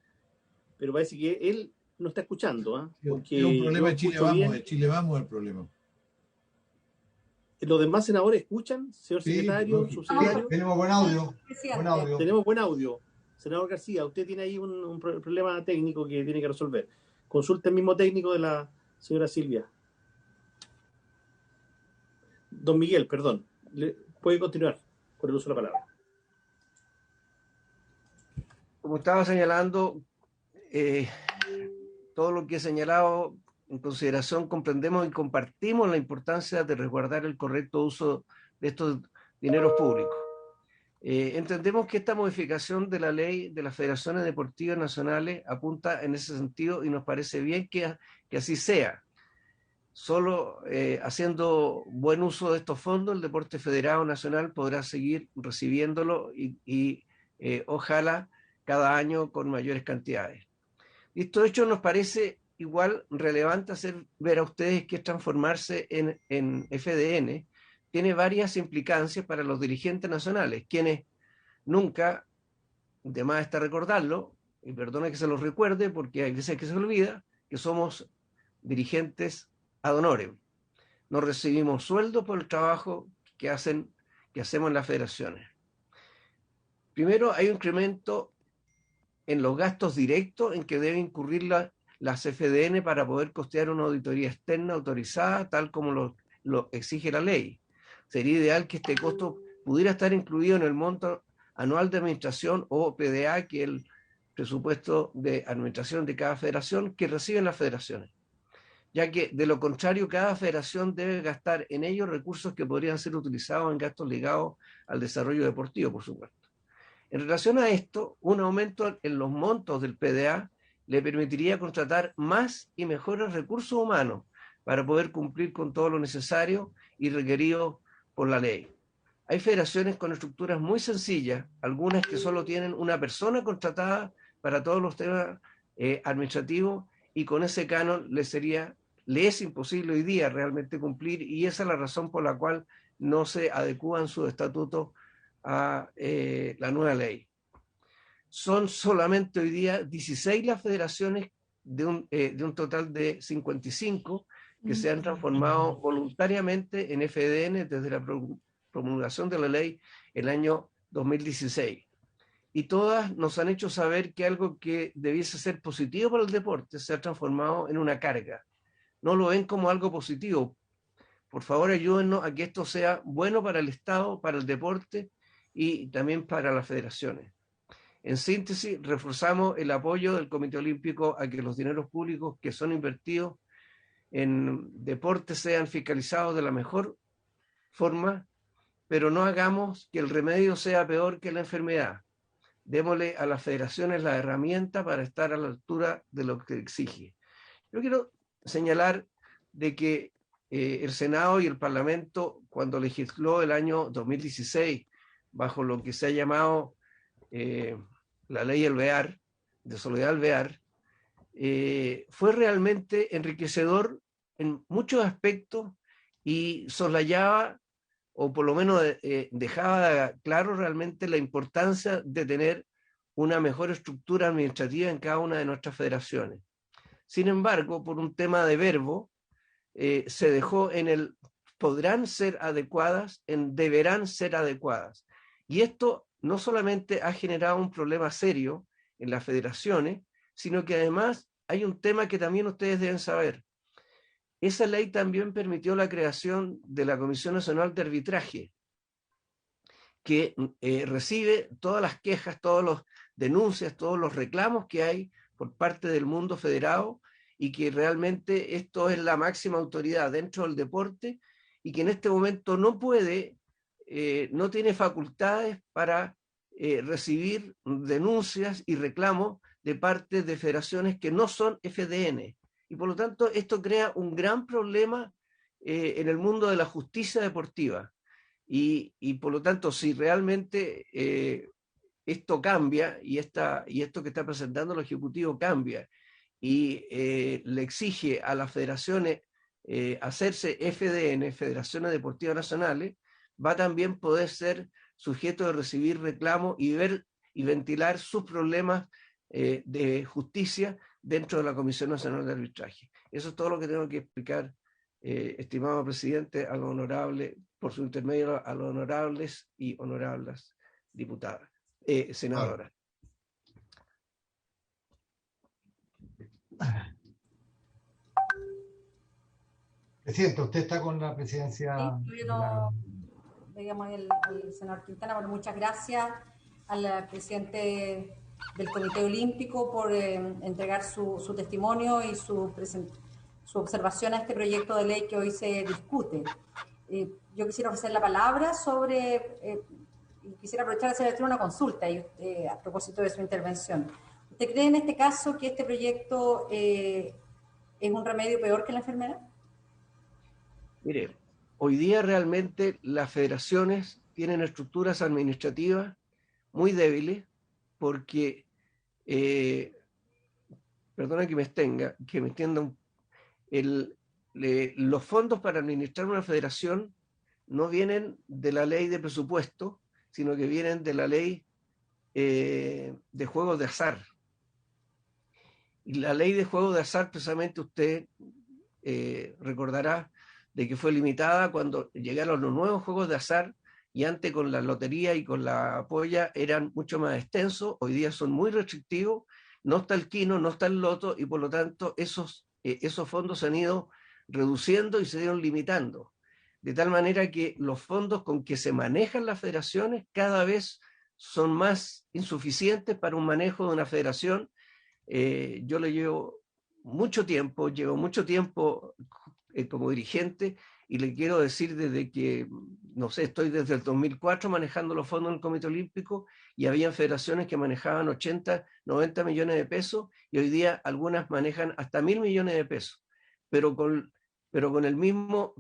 pero parece que él no está escuchando. Porque es un problema de Chile Vamos el problema. ¿Los demás senadores escuchan, señor secretario, subsecretario? Tenemos buen audio. Tenemos buen audio. Senador García, usted tiene ahí un problema técnico que tiene que resolver. Consulte el mismo técnico de la señora Silvia. Don Miguel, perdón. Puede continuar con el uso de la palabra. Como estaba señalando, todo lo que he señalado en consideración comprendemos y compartimos la importancia de resguardar el correcto uso de estos dineros públicos. Entendemos que esta modificación de la ley de las federaciones deportivas nacionales apunta en ese sentido y nos parece bien que así sea. Solo haciendo buen uso de estos fondos, el deporte federado nacional podrá seguir recibiéndolo y ojalá cada año con mayores cantidades. Esto hecho nos parece igual relevante hacer ver a ustedes que transformarse en FDN tiene varias implicancias para los dirigentes nacionales, quienes nunca, de más está recordarlo, y perdone que se los recuerde porque hay veces que se olvida, que somos dirigentes ad honorem. No recibimos sueldo por el trabajo que hacemos en las federaciones. Primero, hay un incremento en los gastos directos en que deben incurrir las FDN para poder costear una auditoría externa autorizada, tal como lo exige la ley. Sería ideal que este costo pudiera estar incluido en el monto anual de administración o PDA, que es el presupuesto de administración de cada federación que reciben las federaciones, ya que de lo contrario cada federación debe gastar en ellos recursos que podrían ser utilizados en gastos ligados al desarrollo deportivo, por supuesto. En relación a esto, un aumento en los montos del PDA le permitiría contratar más y mejores recursos humanos para poder cumplir con todo lo necesario y requerido por la ley. Hay federaciones con estructuras muy sencillas, algunas que solo tienen una persona contratada para todos los temas administrativos y con ese canon le es imposible hoy día realmente cumplir y esa es la razón por la cual no se adecúan sus estatutos a la nueva ley. Son solamente hoy día 16 las federaciones de un total de 55 que se han transformado voluntariamente en FDN desde la promulgación de la ley el año 2016. Y todas nos han hecho saber que algo que debiese ser positivo para el deporte se ha transformado en una carga. No lo ven como algo positivo. Por favor, ayúdennos a que esto sea bueno para el Estado, para el deporte y también para las federaciones. En síntesis, reforzamos el apoyo del Comité Olímpico a que los dineros públicos que son invertidos en deporte sean fiscalizados de la mejor forma, pero no hagamos que el remedio sea peor que la enfermedad. Démosle a las federaciones la herramienta para estar a la altura de lo que exige. Yo quiero señalar de que el Senado y el Parlamento, cuando legisló el año 2016, bajo lo que se ha llamado la ley Alvear, de Soledad Alvear, fue realmente enriquecedor en muchos aspectos y soslayaba, o por lo menos dejaba claro realmente la importancia de tener una mejor estructura administrativa en cada una de nuestras federaciones. Sin embargo, por un tema de verbo, se dejó en el podrán ser adecuadas, en deberán ser adecuadas. Y esto no solamente ha generado un problema serio en las federaciones, sino que además hay un tema que también ustedes deben saber. Esa ley también permitió la creación de la Comisión Nacional de Arbitraje, que recibe todas las quejas, todas las denuncias, todos los reclamos que hay por parte del mundo federado, y que realmente esto es la máxima autoridad dentro del deporte, y que en este momento no puede, no tiene facultades para recibir denuncias y reclamos de parte de federaciones que no son FDN. Y por lo tanto esto crea un gran problema en el mundo de la justicia deportiva. Y por lo tanto, si realmente esto cambia, y esto que está presentando el Ejecutivo cambia, y le exige a las federaciones hacerse FDN, Federaciones Deportivas Nacionales, va a también poder ser sujeto de recibir reclamos y ver y ventilar sus problemas de justicia dentro de la Comisión Nacional de Arbitraje. Eso es todo lo que tengo que explicar, estimado presidente, a lo honorable, por su intermedio, a los honorables y honorables diputadas, senadoras. Presidente, usted está con la presidencia. Sí, yo no veíamos al senador Quintana. Bueno, muchas gracias al presidente del Comité Olímpico por entregar su testimonio y su observación a este proyecto de ley que hoy se discute. Yo quisiera ofrecer la palabra sobre, quisiera aprovechar de hacer una consulta a propósito de su intervención. ¿Usted cree en este caso que este proyecto es un remedio peor que la enfermedad? Mire, hoy día realmente las federaciones tienen estructuras administrativas muy débiles porque, perdona que me extienda, los fondos para administrar una federación no vienen de la ley de presupuesto, sino que vienen de la ley de juegos de azar. Y la ley de juegos de azar, precisamente usted recordará de que fue limitada cuando llegaron los nuevos juegos de azar, y antes con la lotería y con la polla eran mucho más extensos. Hoy día son muy restrictivos, no está el quino, no está el loto, y por lo tanto esos fondos se han ido reduciendo y se han ido limitando, de tal manera que los fondos con que se manejan las federaciones cada vez son más insuficientes para un manejo de una federación. Yo le llevo mucho tiempo como dirigente, y le quiero decir desde que, no sé, estoy desde el 2004 manejando los fondos del Comité Olímpico, y había federaciones que manejaban 80, 90 millones de pesos, y hoy día algunas manejan hasta 1.000 millones de pesos, pero con el mismo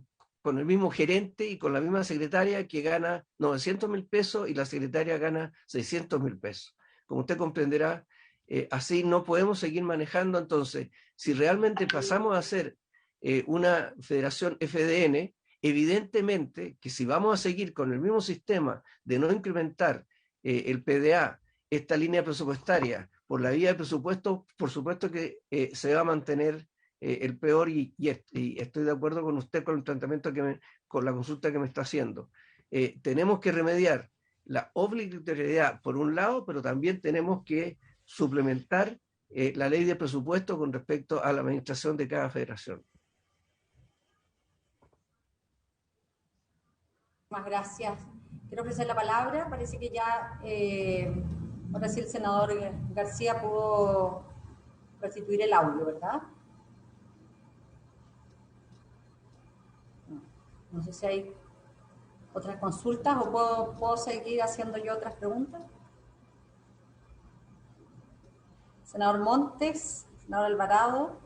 gerente y con la misma secretaria que gana 900.000 pesos y la secretaria gana 600.000 pesos. Como usted comprenderá, así no podemos seguir manejando. Entonces, si realmente pasamos a ser una federación FDN, evidentemente que si vamos a seguir con el mismo sistema de no incrementar el PDA, esta línea presupuestaria, por la vía de presupuesto, por supuesto que se va a mantener el peor, y estoy de acuerdo con usted con el planteamiento con la consulta que me está haciendo. Tenemos que remediar la obligatoriedad por un lado, pero también tenemos que suplementar la ley de presupuesto con respecto a la administración de cada federación. Muchas gracias. Quiero ofrecer la palabra. Parece que ya Ahora sí el senador García pudo restituir el audio, ¿verdad? No sé si hay otras consultas o puedo seguir haciendo yo otras preguntas. Senador Montes, senador Alvarado.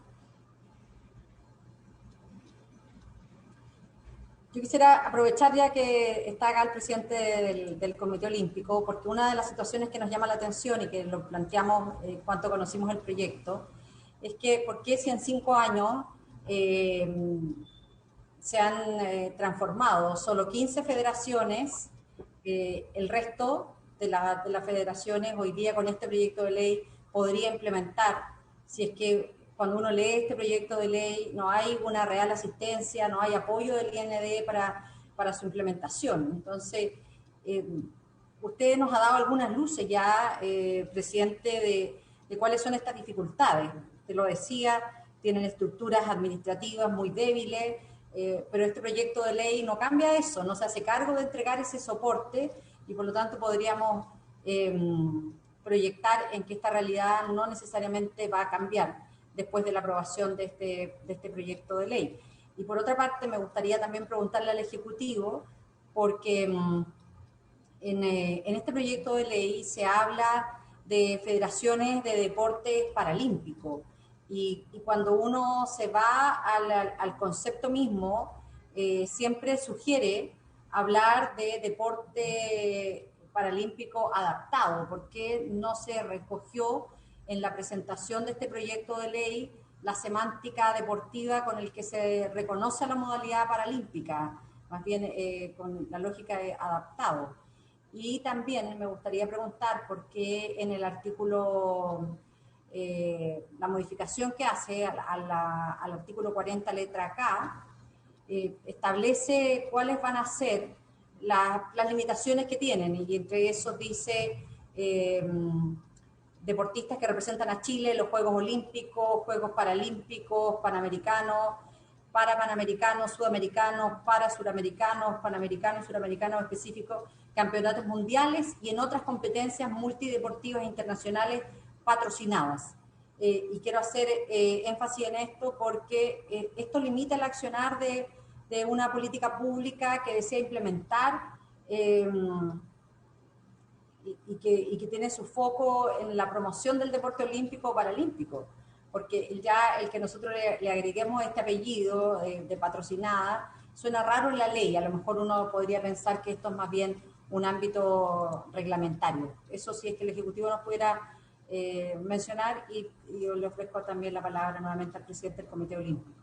Yo quisiera aprovechar ya que está acá el presidente del Comité Olímpico, porque una de las situaciones que nos llama la atención y que lo planteamos cuando conocimos el proyecto, es que ¿por qué si en 5 años se han transformado solo 15 federaciones, el resto de las federaciones hoy día con este proyecto de ley podría implementar, si es que cuando uno lee este proyecto de ley no hay una real asistencia, no hay apoyo del IND para su implementación? Entonces, usted nos ha dado algunas luces ya, presidente, de cuáles son estas dificultades. Te lo decía, tienen estructuras administrativas muy débiles, pero este proyecto de ley no cambia eso, no se hace cargo de entregar ese soporte y por lo tanto podríamos proyectar en que esta realidad no necesariamente va a cambiar después de la aprobación de este proyecto de ley. Y por otra parte, me gustaría también preguntarle al Ejecutivo, porque en este proyecto de ley se habla de federaciones de deportes paralímpicos, y cuando uno se va al concepto mismo, siempre sugiere hablar de deporte paralímpico adaptado. ¿Por qué no se recogió en la presentación de este proyecto de ley la semántica deportiva con el que se reconoce a la modalidad paralímpica, más bien con la lógica de adaptado? Y también me gustaría preguntar por qué en el artículo, la modificación que hace al artículo 40 letra K, establece cuáles van a ser las limitaciones que tienen, y entre esos dice deportistas que representan a Chile en los Juegos Olímpicos, Juegos Paralímpicos, Panamericanos, para Panamericanos, Sudamericanos, para Suramericanos, Panamericanos y Suramericanos específicos, campeonatos mundiales y en otras competencias multideportivas internacionales patrocinadas. Y quiero hacer énfasis en esto porque esto limita el accionar de una política pública que desea implementar y que tiene su foco en la promoción del deporte olímpico o paralímpico, porque ya el que nosotros le agreguemos este apellido de patrocinada suena raro en la ley. A lo mejor uno podría pensar que esto es más bien un ámbito reglamentario. Eso sí, es que el Ejecutivo nos pudiera mencionar, y yo le ofrezco también la palabra nuevamente al presidente del Comité Olímpico.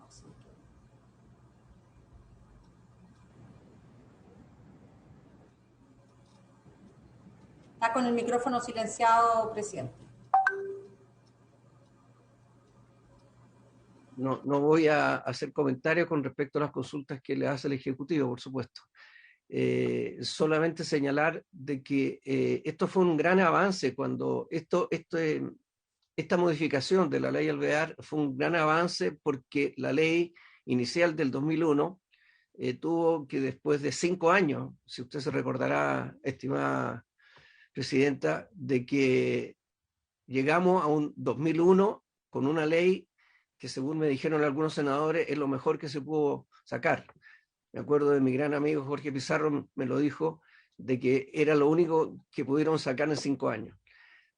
Está con el micrófono silenciado, presidente. No voy a hacer comentarios con respecto a las consultas que le hace el Ejecutivo, por supuesto. Solamente señalar de que esto fue un gran avance cuando esta modificación de la ley Alvear fue un gran avance, porque la ley inicial del 2001 tuvo que, después de 5 años, si usted se recordará, estimada presidenta, de que llegamos a un 2001 con una ley que, según me dijeron algunos senadores, es lo mejor que se pudo sacar. Me acuerdo de mi gran amigo Jorge Pizarro, me lo dijo, de que era lo único que pudieron sacar en 5 años.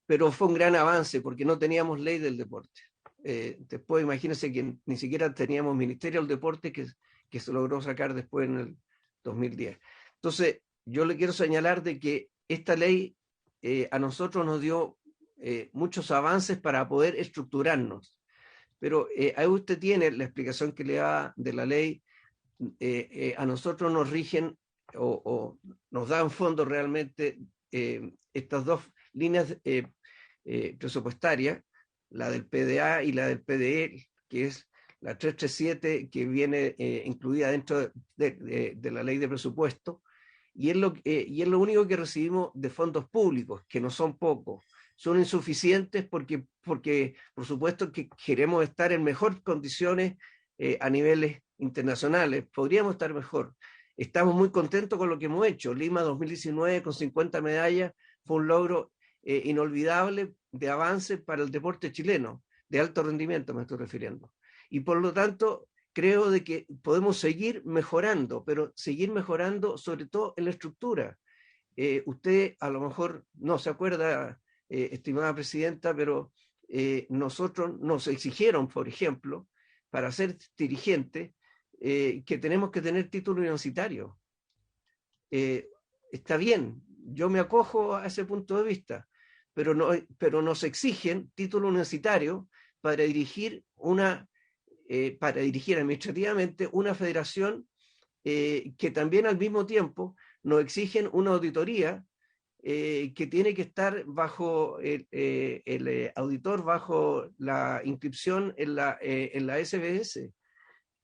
Pero fue un gran avance porque no teníamos ley del deporte. Después, imagínense que ni siquiera teníamos Ministerio del Deporte, que se logró sacar después en el 2010. Entonces, yo le quiero señalar de que esta ley a nosotros nos dio muchos avances para poder estructurarnos. Pero ahí usted tiene la explicación que le da de la ley. A nosotros nos rigen o nos dan fondos realmente estas dos líneas presupuestarias, la del PDA y la del PDE, que es la 337, que viene incluida dentro de la ley de presupuesto, y es lo único que recibimos de fondos públicos, que no son pocos. Son insuficientes porque por supuesto que queremos estar en mejores condiciones a niveles internacionales. Podríamos estar mejor. Estamos muy contentos con lo que hemos hecho. Lima 2019 con 50 medallas fue un logro inolvidable de avance para el deporte chileno, de alto rendimiento me estoy refiriendo. Y por lo tanto, creo de que podemos seguir mejorando, pero seguir mejorando sobre todo en la estructura. Usted a lo mejor no se acuerda, estimada presidenta, pero nosotros nos exigieron, por ejemplo, para ser dirigente, que tenemos que tener título universitario. Está bien, yo me acojo a ese punto de vista, pero nos exigen título universitario para dirigir administrativamente una federación que también al mismo tiempo nos exigen una auditoría que tiene que estar bajo el auditor, bajo la inscripción en la SBS,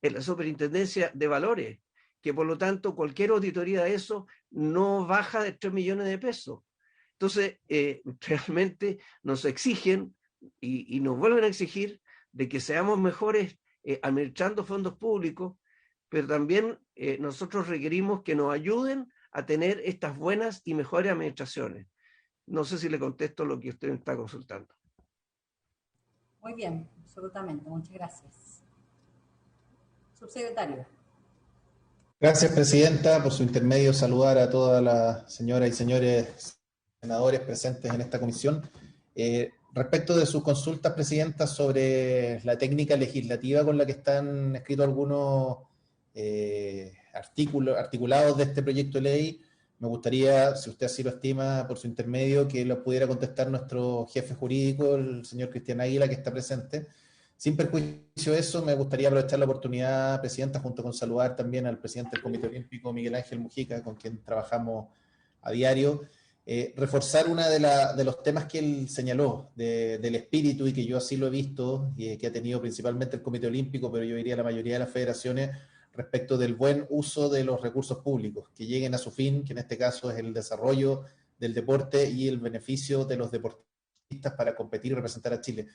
en la Superintendencia de Valores, que por lo tanto cualquier auditoría de eso no baja de 3 millones de pesos. Entonces, realmente nos exigen y nos vuelven a exigir de que seamos mejores administrando fondos públicos, pero también nosotros requerimos que nos ayuden a tener estas buenas y mejores administraciones. No sé si le contesto lo que usted me está consultando. Muy bien, absolutamente. Muchas gracias. Subsecretario. Gracias, presidenta. Por su intermedio, saludar a todas las señoras y señores senadores presentes en esta comisión. Respecto de sus consultas, presidenta, sobre la técnica legislativa con la que están escritos algunos articulados de este proyecto de ley, me gustaría, si usted así lo estima, por su intermedio, que lo pudiera contestar nuestro jefe jurídico, el señor Cristian Águila, que está presente. Sin perjuicio de eso, me gustaría aprovechar la oportunidad, presidenta, junto con saludar también al presidente del Comité Olímpico, Miguel Ángel Mujica, con quien trabajamos a diario, reforzar uno de los temas que él señaló, del espíritu, y que yo así lo he visto, y que ha tenido principalmente el Comité Olímpico, pero yo diría la mayoría de las federaciones, respecto del buen uso de los recursos públicos, que lleguen a su fin, que en este caso es el desarrollo del deporte y el beneficio de los deportistas para competir y representar a Chile.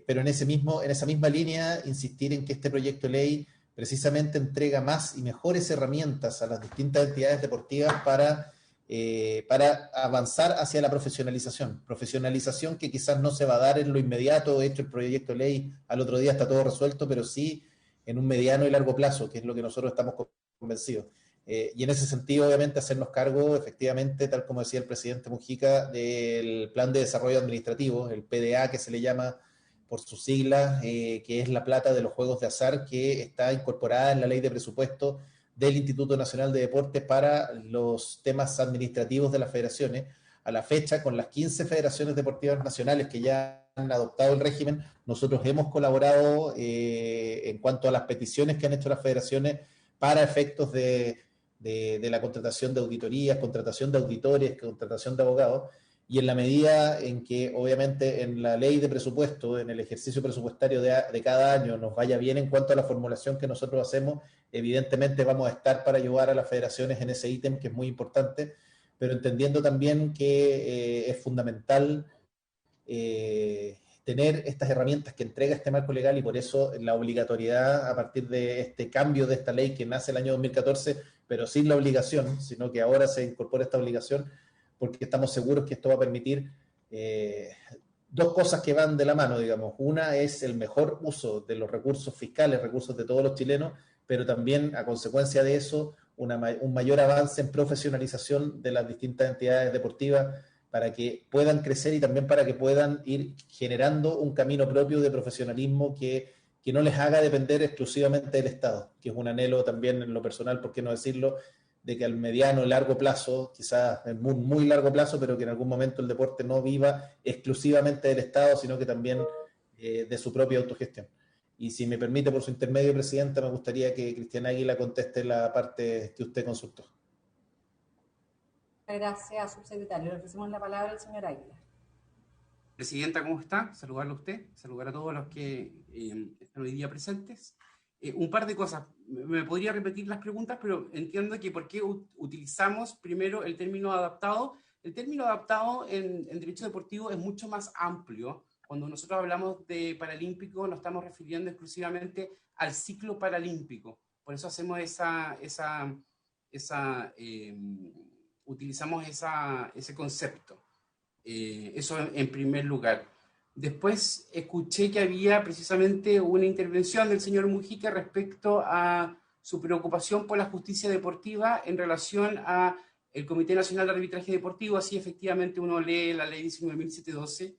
Pero en esa misma línea, insistir en que este proyecto de ley precisamente entrega más y mejores herramientas a las distintas entidades deportivas para avanzar hacia la profesionalización que quizás no se va a dar en lo inmediato. Hecho el proyecto de ley, al otro día está todo resuelto, pero sí en un mediano y largo plazo, que es lo que nosotros estamos convencidos. Y en ese sentido, obviamente, hacernos cargo, efectivamente, tal como decía el presidente Mujica, del Plan de Desarrollo Administrativo, el PDA, que se le llama por sus siglas, que es la plata de los juegos de azar, que está incorporada en la ley de presupuesto del Instituto Nacional de Deportes para los temas administrativos de las federaciones. A la fecha, con las 15 federaciones deportivas nacionales que ya han adoptado el régimen, nosotros hemos colaborado en cuanto a las peticiones que han hecho las federaciones para efectos de la contratación de auditorías, contratación de auditores, contratación de abogados, y en la medida en que obviamente en la ley de presupuesto, en el ejercicio presupuestario de cada año nos vaya bien en cuanto a la formulación que nosotros hacemos, evidentemente vamos a estar para ayudar a las federaciones en ese ítem que es muy importante, pero entendiendo también que es fundamental tener estas herramientas que entrega este marco legal, y por eso la obligatoriedad a partir de este cambio de esta ley que nace el año 2014, pero sin la obligación, sino que ahora se incorpora esta obligación, porque estamos seguros que esto va a permitir dos cosas que van de la mano, digamos. Una es el mejor uso de los recursos fiscales, recursos de todos los chilenos, pero también a consecuencia de eso un mayor avance en profesionalización de las distintas entidades deportivas para que puedan crecer y también para que puedan ir generando un camino propio de profesionalismo que no les haga depender exclusivamente del Estado, que es un anhelo también en lo personal, por qué no decirlo, de que al mediano, largo plazo, quizás en muy, muy largo plazo, pero que en algún momento el deporte no viva exclusivamente del Estado, sino que también de su propia autogestión. Y si me permite, por su intermedio, presidenta, me gustaría que Cristian Águila conteste la parte que usted consultó. Gracias, subsecretario. Le ofrecemos la palabra al señor Águila. Presidenta, ¿cómo está? Saludarlo a usted, saludar a todos los que están hoy día presentes. Un par de cosas. Me podría repetir las preguntas, pero entiendo que por qué utilizamos primero el término adaptado. El término adaptado en derecho deportivo es mucho más amplio. Cuando nosotros hablamos de paralímpico, nos estamos refiriendo exclusivamente al ciclo paralímpico. Por eso hacemos utilizamos ese concepto. Eso en primer lugar. Después escuché que había precisamente una intervención del señor Mujica respecto a su preocupación por la justicia deportiva en relación a el Comité Nacional de Arbitraje Deportivo. Así efectivamente uno lee la ley 19.712,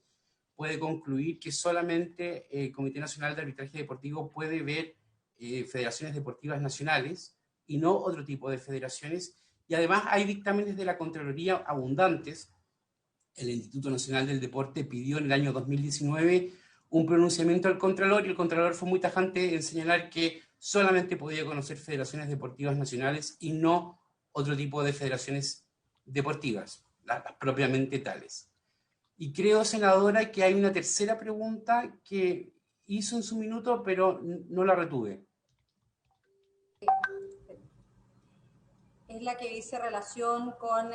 puede concluir que solamente el Comité Nacional de Arbitraje Deportivo puede ver federaciones deportivas nacionales y no otro tipo de federaciones. Y además hay dictámenes de la Contraloría abundantes. El Instituto Nacional del Deporte pidió en el año 2019 un pronunciamiento al Contralor, y el Contralor fue muy tajante en señalar que solamente podía conocer federaciones deportivas nacionales y no otro tipo de federaciones deportivas, las propiamente tales. Y creo, senadora, que hay una tercera pregunta que hizo en su minuto, pero no la retuve. Es la que dice relación con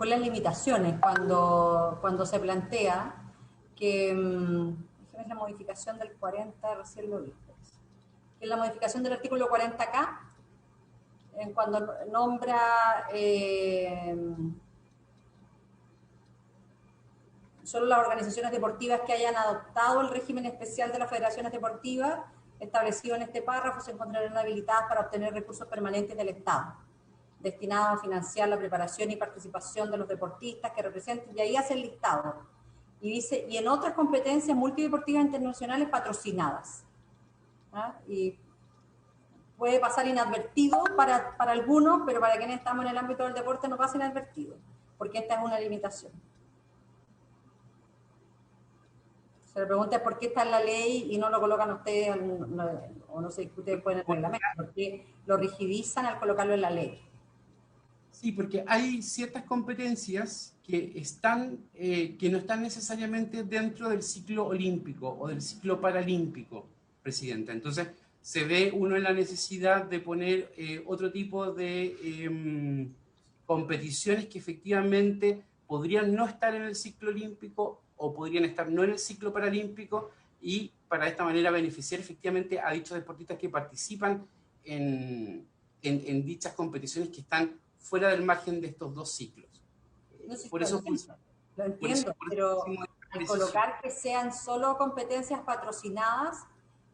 las limitaciones, cuando se plantea que es la modificación del 40, recién lo vi, que es la modificación del artículo 40K, cuando nombra solo las organizaciones deportivas que hayan adoptado el régimen especial de las federaciones deportivas establecido en este párrafo se encontrarán habilitadas para obtener recursos permanentes del Estado, destinados a financiar la preparación y participación de los deportistas que representen, y ahí hace el listado. Y dice, y en otras competencias multideportivas internacionales patrocinadas. ¿Ah? Y puede pasar inadvertido para algunos, pero para quienes estamos en el ámbito del deporte no pasa inadvertido, porque esta es una limitación. Se le pregunta por qué está en la ley y no lo colocan ustedes, o no se discute después en el reglamento, porque lo rigidizan al colocarlo en la ley. Sí, porque hay ciertas competencias que no están necesariamente dentro del ciclo olímpico o del ciclo paralímpico, Presidenta. Entonces, se ve uno en la necesidad de poner otro tipo de competiciones que efectivamente podrían no estar en el ciclo olímpico o podrían estar no en el ciclo paralímpico, y para esta manera beneficiar efectivamente a dichos deportistas que participan en dichas competiciones que están fuera del margen de estos dos ciclos. No sé, Por eso, lo entiendo, pero al colocar que sean solo competencias patrocinadas,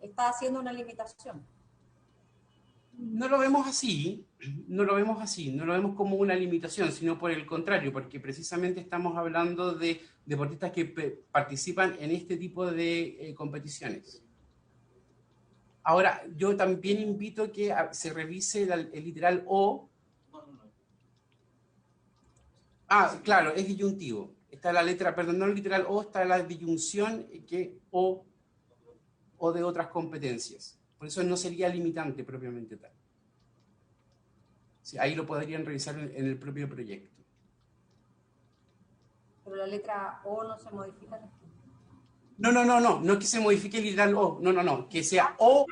está haciendo una limitación. No lo vemos así, no lo vemos como una limitación, sino por el contrario, porque precisamente estamos hablando de deportistas que participan en este tipo de competiciones. Ahora, yo también invito a que se revise el literal O. Ah, claro, es disyuntivo. Está la letra, perdón, no el literal O, está la disyunción que o de otras competencias. Por eso no sería limitante propiamente tal. Sí, ahí lo podrían revisar en el propio proyecto. Pero la letra O no se modifica. No es que se modifique el literal O, no, que sea O,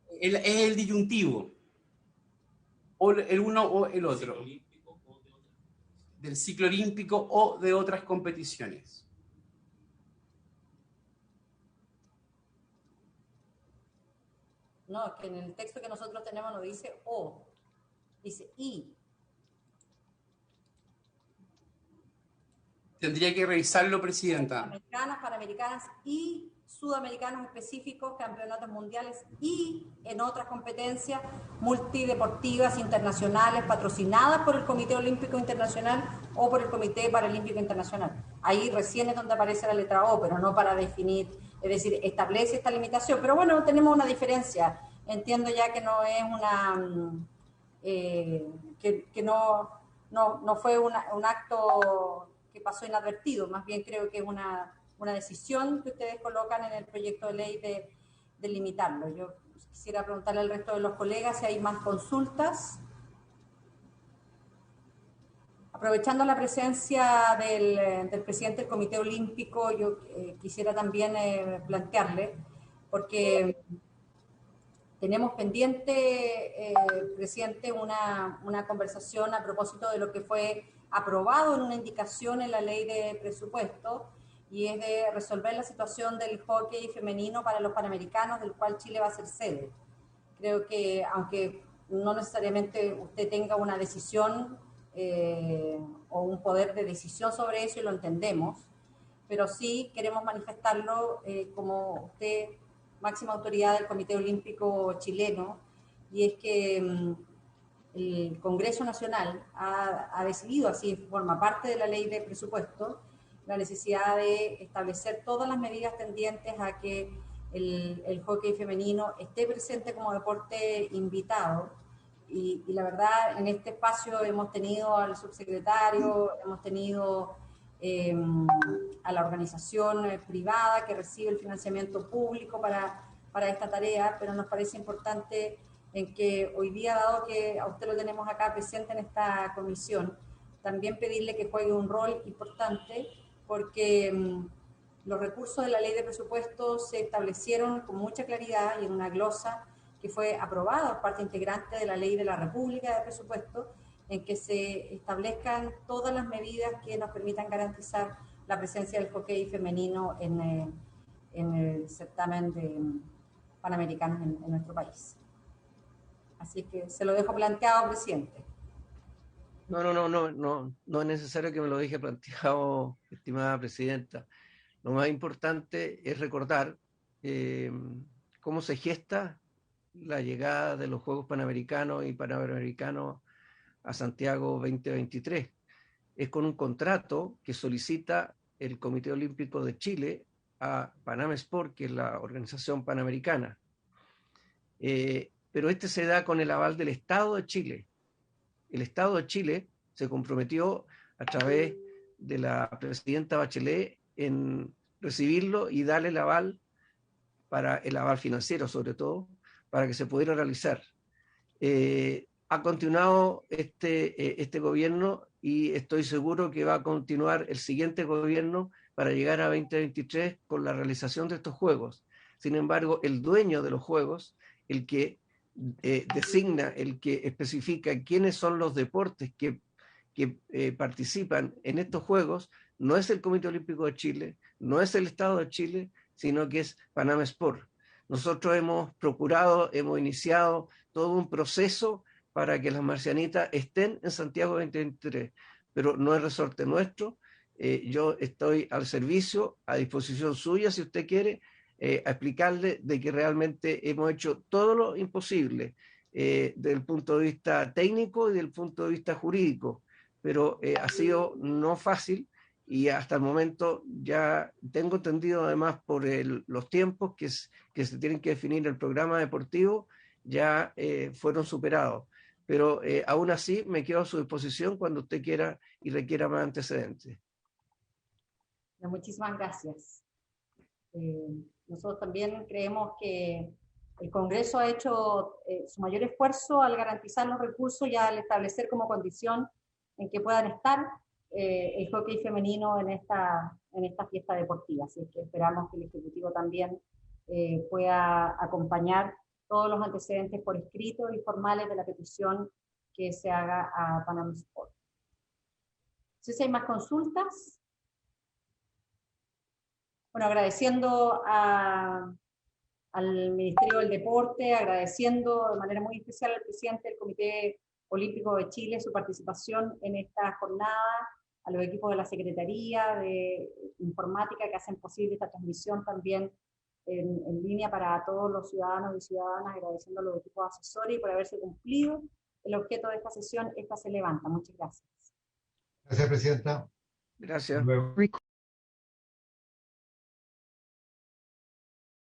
es el disyuntivo. O el uno o el otro. Del ciclo olímpico o de otras competiciones. No, es que en el texto que nosotros tenemos no dice O, dice I. Tendría que revisarlo, Presidenta. Americanas, panamericanas y sudamericanos específicos, campeonatos mundiales y en otras competencias multideportivas internacionales patrocinadas por el Comité Olímpico Internacional o por el Comité Paralímpico Internacional. Ahí recién es donde aparece la letra O, pero no para definir, es decir, establece esta limitación. Pero bueno, tenemos una diferencia. Entiendo ya que no es una... que no fue un acto que pasó inadvertido, más bien creo que es una decisión que ustedes colocan en el proyecto de ley de limitarlo. Yo quisiera preguntarle al resto de los colegas si hay más consultas. Aprovechando la presencia del presidente del Comité Olímpico, yo quisiera también plantearle, porque tenemos pendiente, presidente, una conversación a propósito de lo que fue aprobado en una indicación en la ley de presupuesto, y es de resolver la situación del hockey femenino para los Panamericanos, del cual Chile va a ser sede. Creo que, aunque no necesariamente usted tenga una decisión o un poder de decisión sobre eso, y lo entendemos, pero sí queremos manifestarlo como usted, máxima autoridad del Comité Olímpico Chileno, y es que el Congreso Nacional ha decidido, así forma parte de la ley de presupuesto, la necesidad de establecer todas las medidas tendientes a que el hockey femenino esté presente como deporte invitado. Y la verdad, en este espacio hemos tenido al subsecretario, hemos tenido a la organización privada que recibe el financiamiento público para esta tarea, pero nos parece importante en que hoy día, dado que a usted lo tenemos acá presente en esta comisión, también pedirle que juegue un rol importante, porque los recursos de la ley de presupuesto se establecieron con mucha claridad y en una glosa que fue aprobada, parte integrante de la ley de la República de Presupuesto, en que se establezcan todas las medidas que nos permitan garantizar la presencia del hockey femenino en el certamen de panamericanos en nuestro país. Así que se lo dejo planteado, presidente. No es necesario que me lo deje planteado, estimada presidenta. Lo más importante es recordar cómo se gesta la llegada de los Juegos Panamericanos y Panamericanos a Santiago 2023. Es con un contrato que solicita el Comité Olímpico de Chile a Panam Sport, que es la organización panamericana. Pero este se da con el aval del Estado de Chile. El Estado de Chile se comprometió a través de la presidenta Bachelet en recibirlo y darle el aval, para el aval financiero sobre todo, para que se pudiera realizar. Ha continuado este gobierno y estoy seguro que va a continuar el siguiente gobierno para llegar a 2023 con la realización de estos juegos. Sin embargo, el dueño de los juegos, el que designa, el que especifica quiénes son los deportes que participan en estos juegos, no es el Comité Olímpico de Chile, no es el Estado de Chile, sino que es Panam Sport. Nosotros hemos iniciado todo un proceso para que las marcianitas estén en Santiago 2023, pero no es resorte nuestro. Yo estoy al servicio, a disposición suya, si usted quiere, a explicarle de que realmente hemos hecho todo lo imposible desde el punto de vista técnico y desde el punto de vista jurídico, pero ha sido no fácil, y hasta el momento ya tengo entendido, además por los tiempos que se tienen que definir el programa deportivo, ya fueron superados. Pero aún así me quedo a su disposición cuando usted quiera y requiera más antecedentes. Muchísimas gracias. Nosotros también creemos que el Congreso ha hecho su mayor esfuerzo al garantizar los recursos y al establecer como condición en que puedan estar el hockey femenino en esta fiesta deportiva. Así es que esperamos que el Ejecutivo también pueda acompañar todos los antecedentes por escrito y formales de la petición que se haga a Panam Sport. No sé si hay más consultas. Bueno, agradeciendo al Ministerio del Deporte, agradeciendo de manera muy especial al presidente del Comité Olímpico de Chile su participación en esta jornada, a los equipos de la Secretaría de Informática que hacen posible esta transmisión también en línea para todos los ciudadanos y ciudadanas, agradeciendo a los equipos asesores y por haberse cumplido el objeto de esta sesión. Esta se levanta. Muchas gracias. Gracias, presidenta. Gracias.